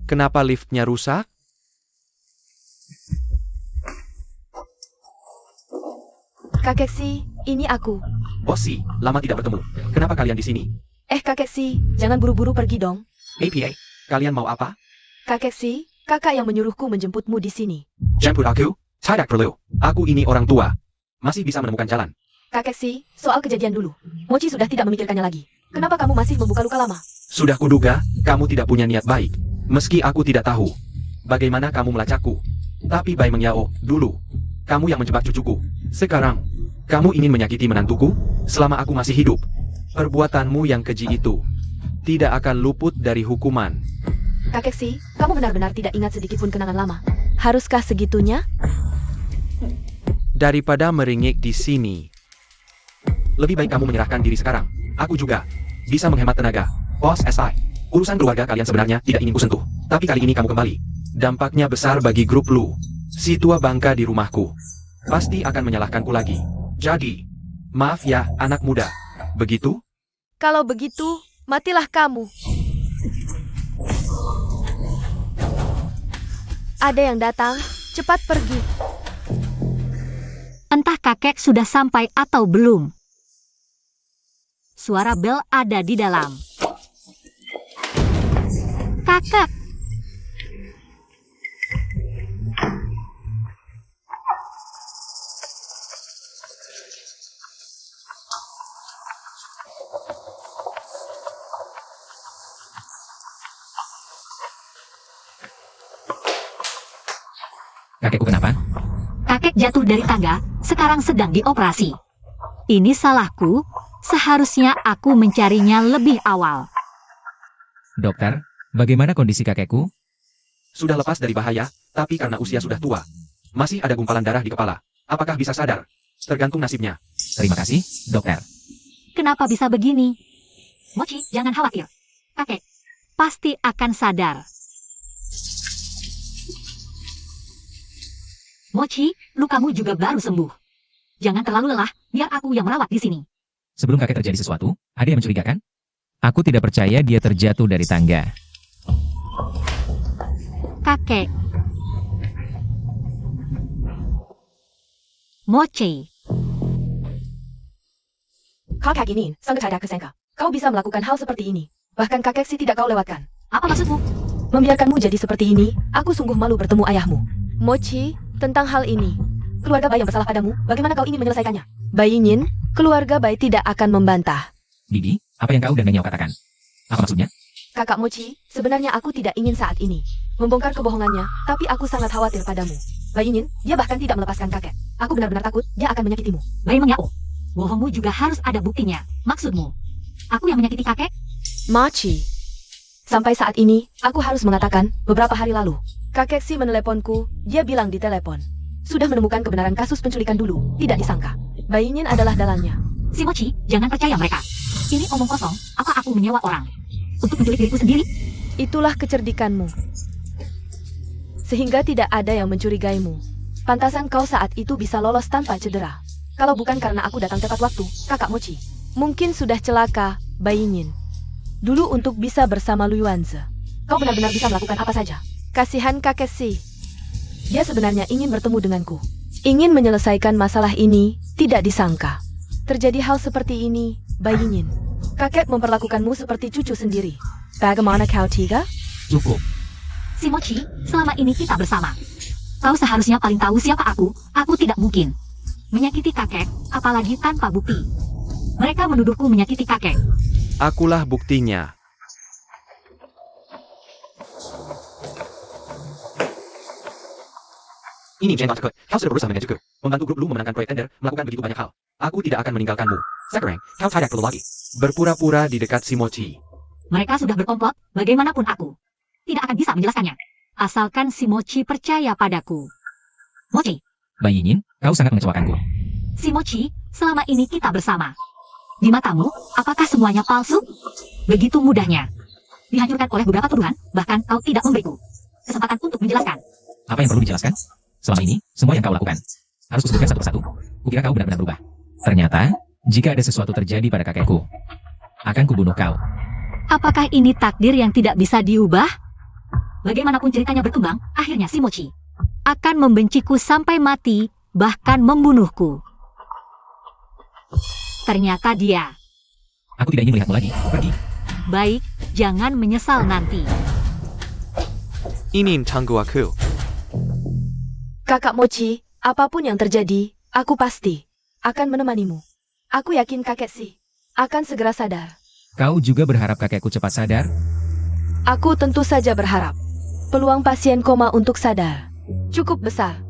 Kenapa liftnya rusak? Kakek Si, ini aku. Bossy, lama tidak bertemu. Kenapa kalian di sini? Kakek Si, jangan buru-buru pergi dong. APA, kalian mau apa? Kakek Si, kakak yang menyuruhku menjemputmu di sini. Jemput aku? Tidak perlu. Aku ini orang tua. Masih bisa menemukan jalan. Kakek Si, soal kejadian dulu. Mochi sudah tidak memikirkannya lagi. Kenapa kamu masih membuka luka lama? Sudah kuduga, kamu tidak punya niat baik. Meski aku tidak tahu bagaimana kamu melacakku. Tapi Bai Mengyao, dulu, kamu yang menjebak cucuku. Sekarang, kamu ingin menyakiti menantuku selama aku masih hidup. Perbuatanmu yang keji itu tidak akan luput dari hukuman. Kakek Si, kamu benar-benar tidak ingat sedikit pun kenangan lama. Haruskah segitunya? Daripada meringik di sini, lebih baik kamu menyerahkan diri sekarang. Aku juga bisa menghemat tenaga. Bos SI, urusan keluarga kalian sebenarnya tidak ingin kusentuh. Tapi kali ini kamu kembali. Dampaknya besar bagi grup Lu. Si tua bangka di rumahku. Pasti akan menyalahkanku lagi. Jadi, maaf ya anak muda. Begitu? Kalau begitu, matilah kamu. Ada yang datang, cepat pergi. Entah kakek sudah sampai atau belum. Suara bel ada di dalam. Kakak, Kakekku kenapa? kakek jatuh dari tangga, sekarang sedang dioperasi. Ini salahku, seharusnya aku mencarinya lebih awal. Dokter, bagaimana kondisi kakekku? Sudah lepas dari bahaya, tapi karena usia sudah tua. Masih ada gumpalan darah di kepala. Apakah bisa sadar? Tergantung nasibnya. Terima kasih, dokter. Kenapa bisa begini? Mochi, jangan khawatir. Kakek pasti akan sadar. Mochi, lukamu juga baru sembuh. Jangan terlalu lelah, biar aku yang merawat di sini. Sebelum kakek terjadi sesuatu, ada yang mencurigakan? Aku tidak percaya dia terjatuh dari tangga. Kakek. Mochi, Kakek ini, sangat tidak kesangka. Kau bisa melakukan hal seperti ini. Bahkan kakek sih tidak kau lewatkan. apa maksudmu? Membiarkanmu jadi seperti ini, aku sungguh malu bertemu ayahmu. Mochi, tentang hal ini. Keluarga Bai yang bersalah padamu, bagaimana kau ingin menyelesaikannya? Bai Yin, keluarga Bai tidak akan membantah. Bibi, apa yang kau dan Menyao katakan? Apa maksudnya? Kakak Mochi, sebenarnya aku tidak ingin saat ini membongkar kebohongannya, tapi aku sangat khawatir padamu. Bai Yin, dia bahkan tidak melepaskan kakek. Aku benar-benar takut dia akan menyakitimu. Bai Mengyao. Bohongmu juga harus ada buktinya. Maksudmu, aku yang menyakiti kakek? Mochi. Sampai saat ini, aku harus mengatakan, beberapa hari lalu, kakek si meneleponku, dia bilang di telepon. Sudah menemukan kebenaran kasus penculikan dulu, tidak disangka. Bai Yin adalah dalangnya. Si Mochi, jangan percaya mereka. Ini omong kosong, apa aku menyewa orang? Untuk menculik diriku sendiri? Itulah kecerdikanmu. Sehingga tidak ada yang mencurigaimu. Pantasan kau saat itu bisa lolos tanpa cedera. Kalau bukan karena aku datang tepat waktu, kakak Mochi. Mungkin sudah celaka, Bai Yin. Dulu untuk bisa bersama Lu Yuanze. Kau benar-benar bisa melakukan apa saja. Kasihan kakek si. Dia sebenarnya ingin bertemu denganku. Ingin menyelesaikan masalah ini, tidak disangka. Terjadi hal seperti ini, Bai Yin. Kakek memperlakukanmu seperti cucu sendiri. Bagaimana kau tiga? Cukup. Si Mochi, selama ini kita bersama. Kau seharusnya paling tahu siapa aku tidak mungkin menyakiti kakek, apalagi tanpa bukti. Mereka menuduhku menyakiti kakek. Akulah buktinya. Ini Jen Kau sudah berusaha mengajuku. Membantu grup Lu memenangkan proyek tender, melakukan begitu banyak hal. Aku tidak akan meninggalkanmu. Sekarang, kau tidak perlu lagi berpura-pura di dekat si Mochi. Mereka sudah berkomplot, bagaimanapun aku tidak akan bisa menjelaskannya. Asalkan si Mochi percaya padaku. Mochi, Bai Yin, kau sangat mengecewakanku. si Mochi, selama ini kita bersama. Di matamu, apakah semuanya palsu? Begitu mudahnya. Dihancurkan oleh beberapa tuduhan, bahkan kau tidak memberiku kesempatan untuk menjelaskan. Apa yang perlu dijelaskan? Selama ini, semua yang kau lakukan harus kusebutkan satu persatu. Kukira kau benar-benar berubah. Ternyata, jika ada sesuatu terjadi pada kakekku, akan kubunuh kau. Apakah ini takdir yang tidak bisa diubah? Bagaimanapun ceritanya berkembang, akhirnya si Mochi akan membenciku sampai mati, bahkan membunuhku. Ternyata dia. Aku tidak ingin melihatmu lagi. Pergi. Baik, jangan menyesal nanti. Inin tunggu aku. Kakak Mochi, apapun yang terjadi, aku pasti akan menemanimu. Aku yakin kakek si akan segera sadar. Kau juga berharap kakekku cepat sadar? Aku tentu saja berharap. Peluang pasien koma untuk sadar cukup besar.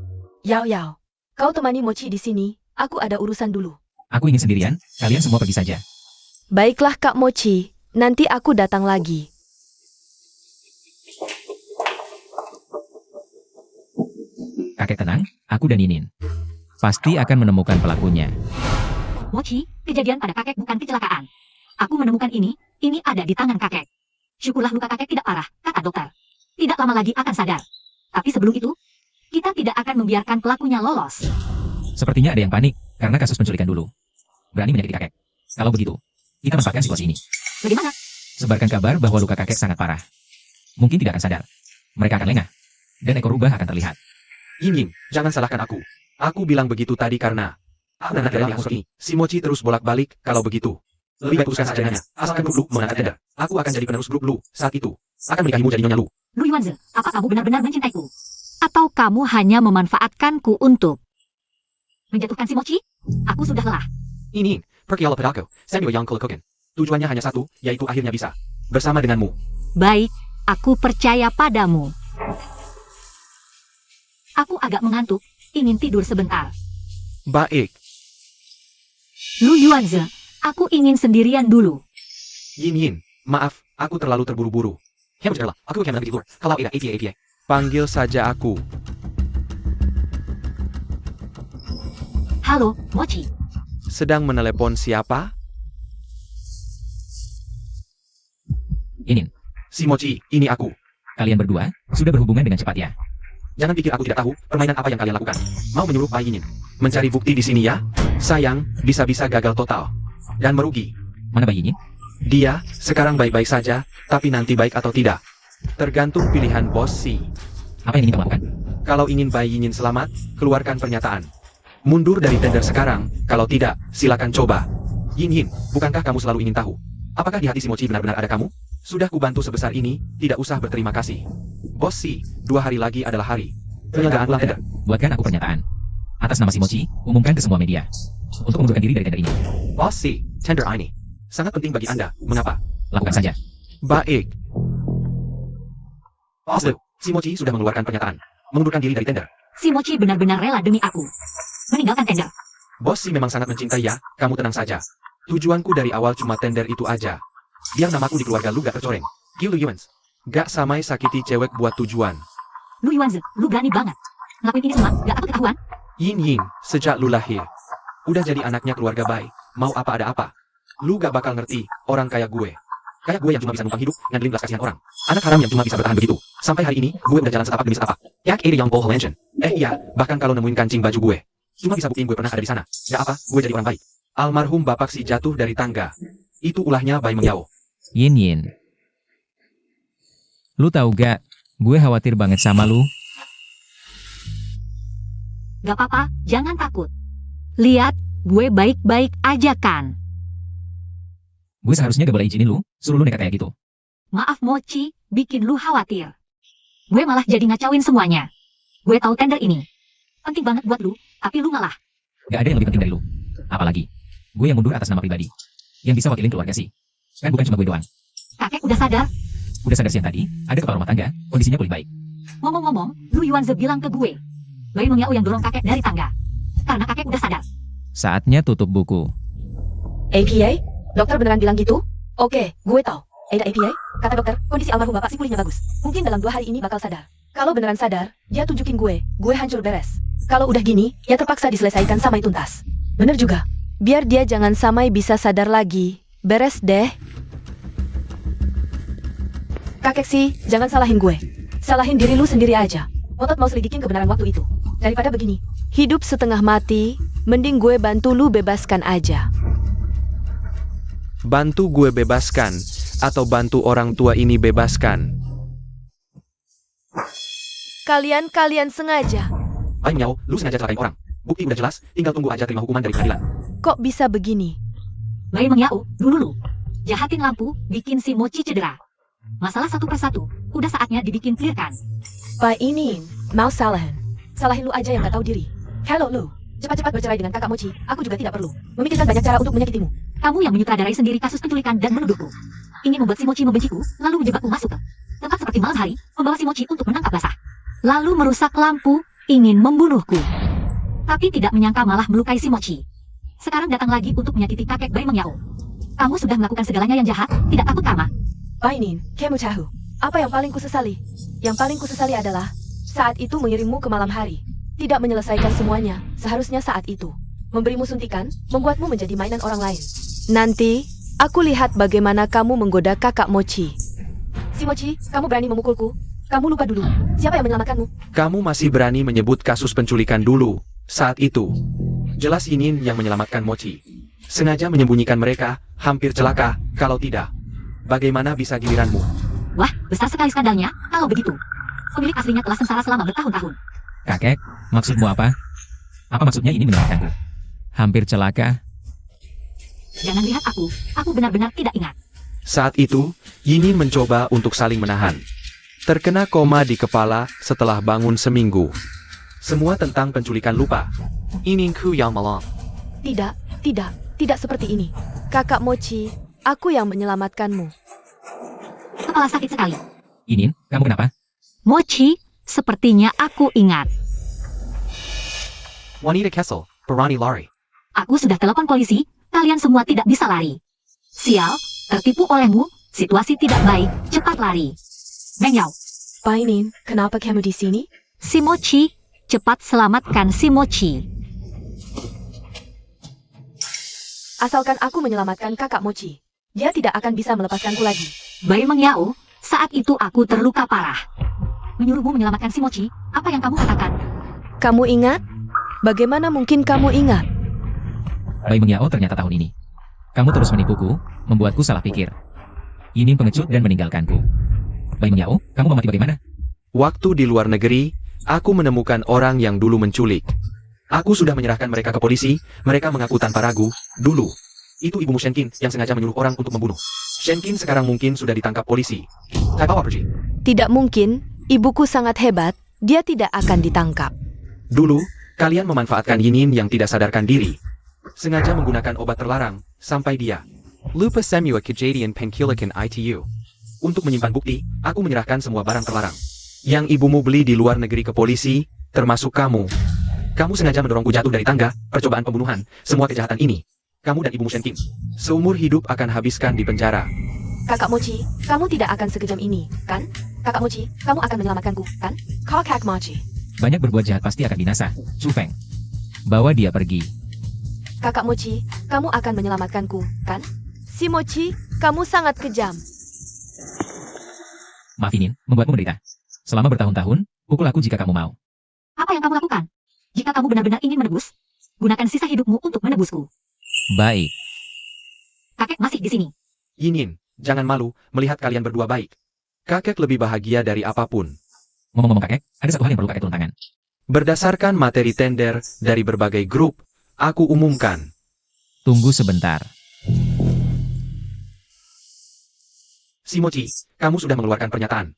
Yao Yao, kau temani Mochi di sini, aku ada urusan dulu. Aku ingin sendirian, kalian semua pergi saja. Baiklah Kak Mochi, nanti aku datang lagi. Kakek tenang, aku dan Inin pasti akan menemukan pelakunya. Mochi, kejadian pada kakek bukan kecelakaan. Aku menemukan ini ada di tangan kakek. Syukurlah luka kakek tidak parah, kata dokter. Tidak lama lagi akan sadar. Tapi sebelum itu, kita tidak akan membiarkan pelakunya lolos. Sepertinya ada yang panik karena kasus penculikan dulu. Berani menyakiti kakek. Kalau begitu, kita manfaatkan situasi ini. Bagaimana? Sebarkan kabar bahwa luka kakek sangat parah. Mungkin tidak akan sadar. Mereka akan lengah. Dan ekor rubah akan terlihat. Yin, jangan salahkan aku. Aku bilang begitu tadi karena... Nona adalah yang seperti ini. Si Mochi terus bolak-balik kalau begitu. Lebih baik putuskan saja nanya. Asalkan grup Lu mengangkat tender. Aku akan jadi penerus grup Lu saat itu. Akan menikahimu jadi Nyonya Lu. Lu Yuanze, apa kamu benar-benar mencintaiku? Atau kamu hanya memanfaatkanku untuk menjatuhkan si Mochi? Aku sudah lelah. Ini, pergi ala pedako, Samuel yang kulakukan. Tujuannya hanya satu, yaitu akhirnya bisa. Bersama denganmu. Baik, aku percaya padamu. Aku agak mengantuk, ingin tidur sebentar. Baik. Lu Yuanze, aku ingin sendirian dulu. Yin, maaf, aku terlalu terburu-buru. Berjalan, aku akan lebih tidur. Kalau ada APA. Panggil saja aku. Halo, Mochi. Sedang menelepon siapa? Inin, Si Mochi, ini aku. kalian berdua sudah berhubungan dengan cepat ya. Jangan pikir aku tidak tahu permainan apa yang kalian lakukan. Mau menyuruh Bai Yin mencari bukti di sini ya? Sayang, bisa-bisa gagal total. Dan merugi. Mana bayinya? Dia, sekarang baik-baik saja, tapi nanti baik atau tidak. Tergantung pilihan bos si. Apa yang ingin kamu lakukan? Kalau ingin Bai Yin selamat, keluarkan pernyataan. Mundur dari tender sekarang, kalau tidak, silakan coba. Yin, bukankah kamu selalu ingin tahu? Apakah di hati si Mochi benar-benar ada kamu? Sudah kubantu sebesar ini, tidak usah berterima kasih. Bos si, 2 hari lagi adalah hari penyelenggaraan ulang tender. Buatkan aku pernyataan. Atas nama si Mochi, umumkan ke semua media. Untuk mengundurkan diri dari tender ini. Bos si, tender ini sangat penting bagi Anda. Mengapa? Lakukan saja. Baik. Bos Lu, si Mochi sudah mengeluarkan pernyataan. Mengundurkan diri dari tender. Si Mochi benar-benar rela demi aku meninggalkan tender. Bos si memang sangat mencintai ya, kamu tenang saja. Tujuanku dari awal cuma tender itu aja. Biar namaku di keluarga lu gak tercoreng. Gilu Yuans. Gak samai sakiti cewek buat tujuan. Lu Yuanze, lu berani banget. Ngelakuin ini semua, gak takut ketahuan? Yin, sejak lu lahir. Udah jadi anaknya keluarga baik. Mau apa ada apa. Lu gak bakal ngerti, orang kayak gue. Kayak gue yang cuma bisa numpang hidup, ngandelin belas kasihan orang. Anak haram yang cuma bisa bertahan begitu. Sampai hari ini, gue udah jalan setapak demi setapak. Yak ada yang bol Helension. Iya, bahkan kalau nemuin kancing baju gue. Cuma bisa buktiin gue pernah ada di sana. Gak apa, gue jadi orang baik. Almarhum bapak si jatuh dari tangga. Itu ulahnya Bai Mengyao. Yin. Lu tahu gak, gue khawatir banget sama lu. Gak apa-apa, jangan takut. Lihat, gue baik-baik aja kan. Gue seharusnya gak boleh izinin lu, suruh lu nekat kayak gitu. Maaf Mochi, bikin lu khawatir. Gue malah jadi ngacauin semuanya. Gue tahu tender ini penting banget buat lu, tapi lu ngalah. Gak ada yang lebih penting dari lu. Apalagi, gue yang mundur atas nama pribadi. Yang bisa wakilin keluarga sih. Kan bukan cuma gue doang. Kakek udah sadar. Udah sadar siang tadi, ada kepala rumah tangga, kondisinya pulih baik. Ngomong-ngomong, Lu Yuanze bilang ke gue, Bai Mengyao yang dorong kakek dari tangga. Karena kakek udah sadar. Saatnya tutup buku. APA? Dokter beneran bilang gitu? Oke, gue tahu. Ada APA? Kata dokter, kondisi almarhum bapak sih pulihnya bagus. Mungkin dalam 2 hari ini bakal sadar. Kalau beneran sadar, dia tunjukin gue hancur beres. Kalau udah gini, ya terpaksa diselesaikan sampai tuntas. Bener juga. Biar dia jangan sampai bisa sadar lagi. Beres deh. Kakek sih, jangan salahin gue. Salahin diri lu sendiri aja. Otot mau selidikin kebenaran waktu itu. Daripada begini. Hidup setengah mati, mending gue bantu lu bebaskan aja. Bantu gue bebaskan, atau bantu orang tua ini bebaskan. Kalian sengaja. Bai Mengyao, lu sengaja celakain orang. Bukti udah jelas, tinggal tunggu aja terima hukuman dari pengadilan. Kok bisa begini? Bai Mengyao, dulu. Jahatin lampu, bikin si Mochi cedera. Masalah satu persatu, udah saatnya dibikin clear kan? Pak ini, mau salahin. Salahin lu aja yang gak tahu diri. Hello lu, cepat-cepat bercerai dengan kakak Mochi. Aku juga tidak perlu memikirkan banyak cara untuk menyakitimu. Kamu yang menyutradarai sendiri kasus penculikan dan menuduhku. Ingin membuat si Mochi membenciku, lalu menjebakku masuk ke tempat seperti malam hari, membawa si Mochi untuk menangkap basah. Lalu merusak lampu, ingin membunuhku. Tapi tidak menyangka malah melukai si Mochi. Sekarang datang lagi untuk menyakiti kakek Bai Mengyao. Kamu sudah melakukan segalanya yang jahat, tidak takut karma. Painin, kamu tahu. Apa yang paling kusesali? Yang paling kusesali adalah saat itu mengirimmu ke malam hari. Tidak menyelesaikan semuanya, seharusnya saat itu memberimu suntikan, membuatmu menjadi mainan orang lain. Nanti, Aku lihat bagaimana kamu menggoda kakak Mochi. Si Mochi, kamu berani memukulku? Kamu lupa dulu, siapa yang menyelamatkanmu? Kamu masih berani menyebut kasus penculikan dulu. Saat itu, jelas Yinin yang menyelamatkan Mochi. Sengaja menyembunyikan mereka, hampir celaka. Kalau tidak, bagaimana bisa giliranmu? Wah, besar sekali skandalnya. Kalau begitu, pemilik aslinya telah sengsara selama bertahun-tahun. Kakek, maksudmu apa? Apa maksudnya ini menyelamatkanku? Hampir celaka? Jangan lihat aku benar-benar tidak ingat. Saat itu, Yinin mencoba untuk saling menahan. Terkena koma di kepala setelah bangun seminggu. Semua tentang penculikan lupa. Ininku yang malang. Tidak seperti ini. Kakak Mochi, aku yang menyelamatkanmu. Kepala sakit sekali. Yinin, kamu kenapa? Mochi, sepertinya aku ingat. Wanita Kessel, Barani lari. Aku sudah telepon polisi, kalian semua tidak bisa lari. Sial, tertipu olehmu, situasi tidak baik, cepat lari. Meng Yao, Bainin, kenapa kamu di sini? si Mochi, cepat selamatkan si Mochi. Asalkan aku menyelamatkan kakak Mochi, dia tidak akan bisa melepaskanku lagi. Bai Meng Yao, saat itu aku terluka parah. Menyuruhmu menyelamatkan si Mochi, apa yang kamu katakan? Kamu ingat? Bagaimana mungkin kamu ingat? Bai Mengyao ternyata tahun ini. Kamu terus menipuku, membuatku salah pikir. Yinin pengecut dan meninggalkanku. Bai Mengyao, kamu mau mati bagaimana? Waktu di luar negeri, aku menemukan orang yang dulu menculik. Aku sudah menyerahkan mereka ke polisi, mereka mengaku tanpa ragu, dulu. Itu ibumu Shenkin yang sengaja menyuruh orang untuk membunuh. Shenkin sekarang mungkin sudah ditangkap polisi. Saya bawa pergi. Tidak mungkin, ibuku sangat hebat, dia tidak akan ditangkap. Dulu, kalian memanfaatkan Yinin yang tidak sadarkan diri. Sengaja menggunakan obat terlarang, sampai dia. Lupa semua kejadian penculikan itu. Untuk menyimpan bukti, aku menyerahkan semua barang terlarang. Yang ibumu beli di luar negeri ke polisi, termasuk kamu. Kamu sengaja mendorongku jatuh dari tangga, percobaan pembunuhan, semua kejahatan ini. Kamu dan ibumu Shenkin, seumur hidup akan habiskan di penjara. Kakak Mochi, kamu tidak akan sekejam ini, kan? Kakak Mochi, kamu akan menyelamatkanku, kan? Kakak Mochi. Banyak berbuat jahat pasti akan binasa. Chu Feng. Bawa dia pergi. Kakak Mochi, kamu akan menyelamatkanku, kan? Si Mochi, kamu sangat kejam. Maaf Yinin, membuatmu menderita. Selama bertahun-tahun, pukul aku jika kamu mau. Apa yang kamu lakukan? Jika kamu benar-benar ingin menebus, gunakan sisa hidupmu untuk menebusku. Baik. Kakek masih di sini. Yinin, jangan malu, melihat kalian berdua baik. Kakek lebih bahagia dari apapun. Ngomong-ngomong kakek, ada satu hal yang perlu kakek turun tangan. Berdasarkan materi tender dari berbagai grup, aku umumkan. Tunggu sebentar. Si Mochi, kamu sudah mengeluarkan pernyataan.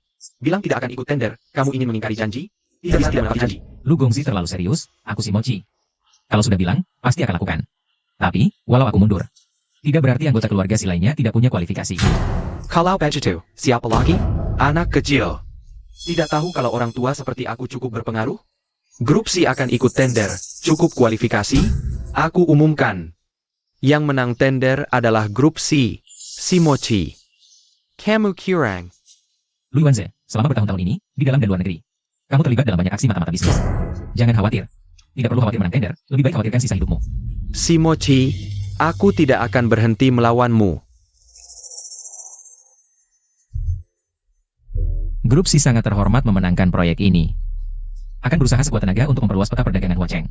Bilang tidak akan ikut tender, kamu ingin mengingkari janji? Tidak bisa tidak menepati janji. Lu Gongzi terlalu serius, aku si Mochi. Kalau sudah bilang, pasti akan lakukan. Tapi, walau aku mundur, tidak berarti anggota keluarga si lainnya tidak punya kualifikasi. Kalau begitu, siapa lagi? Anak kecil. Tidak tahu kalau orang tua seperti aku cukup berpengaruh? Grup C akan ikut tender, cukup kualifikasi? Aku umumkan. Yang menang tender adalah grup C, si Mochi. Kamu kurang. Lu Yuanze, selama bertahun-tahun ini, di dalam dan luar negeri, kamu terlibat dalam banyak aksi mata-mata bisnis. Jangan khawatir. Tidak perlu khawatir menang tender, lebih baik khawatirkan sisa hidupmu. Si Mochi, aku tidak akan berhenti melawanmu. Grup C sangat terhormat memenangkan proyek ini. Akan berusaha sekuat tenaga untuk memperluas peta perdagangan Huacheng.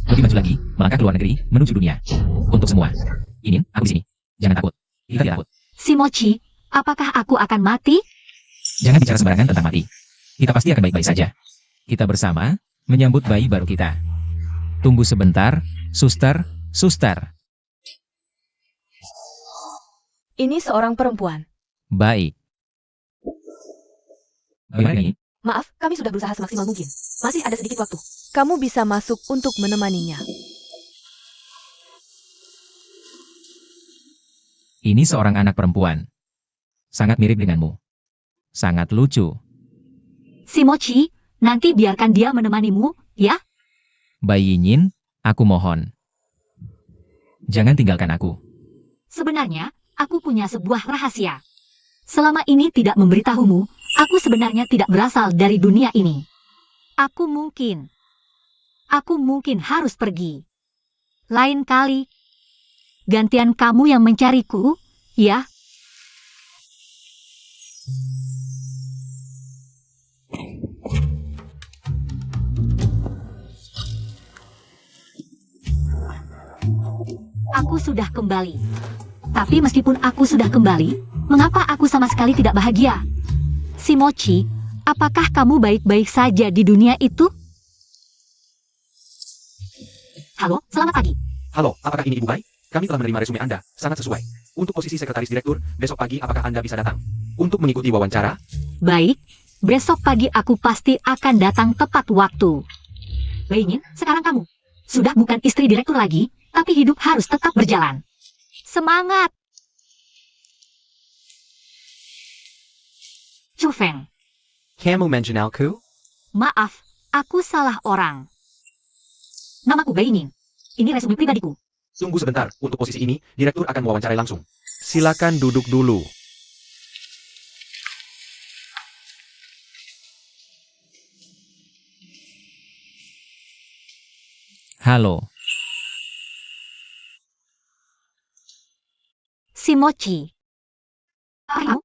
Lebih maju lagi, melangkah ke luar negeri, menuju dunia. Untuk semua. Yinin, aku di sini. Jangan takut. Kita tidak takut. Si Mochi, apakah aku akan mati? Jangan bicara sembarangan tentang mati. Kita pasti akan baik-baik saja. Kita bersama, menyambut bayi baru kita. Tunggu sebentar, suster. Ini seorang perempuan. Baik. Bagaimana ini? Maaf, kami sudah berusaha semaksimal mungkin. Masih ada sedikit waktu. Kamu bisa masuk untuk menemaninya. Ini seorang anak perempuan. Sangat mirip denganmu. Sangat lucu. Si Mochi, nanti biarkan dia menemanimu, ya? Bai Yinyin, aku mohon. Jangan tinggalkan aku. Sebenarnya, aku punya sebuah rahasia. Selama ini tidak memberitahumu, aku sebenarnya tidak berasal dari dunia ini. Aku mungkin harus pergi. Lain kali, gantian kamu yang mencariku, Ya, aku sudah kembali. Tapi meskipun aku sudah kembali, mengapa aku sama sekali tidak bahagia? Si Mochi, apakah kamu baik-baik saja di dunia itu? Halo, selamat pagi. Halo, apakah ini Ibu Bai? Kami telah menerima resume Anda, sangat sesuai. Untuk posisi sekretaris direktur, besok pagi apakah Anda bisa datang? Untuk mengikuti wawancara? Baik, besok pagi aku pasti akan datang tepat waktu. Beingin, sekarang kamu sudah bukan istri direktur lagi, tapi hidup harus tetap berjalan. Semangat! Chufeng, Kamu mengenalku? maaf, aku salah orang. Namaku Beingin. Ini resume pribadiku. Tunggu sebentar, untuk posisi ini, direktur akan mewawancarai langsung. Silakan duduk dulu. Halo, Si Mochi. Kamu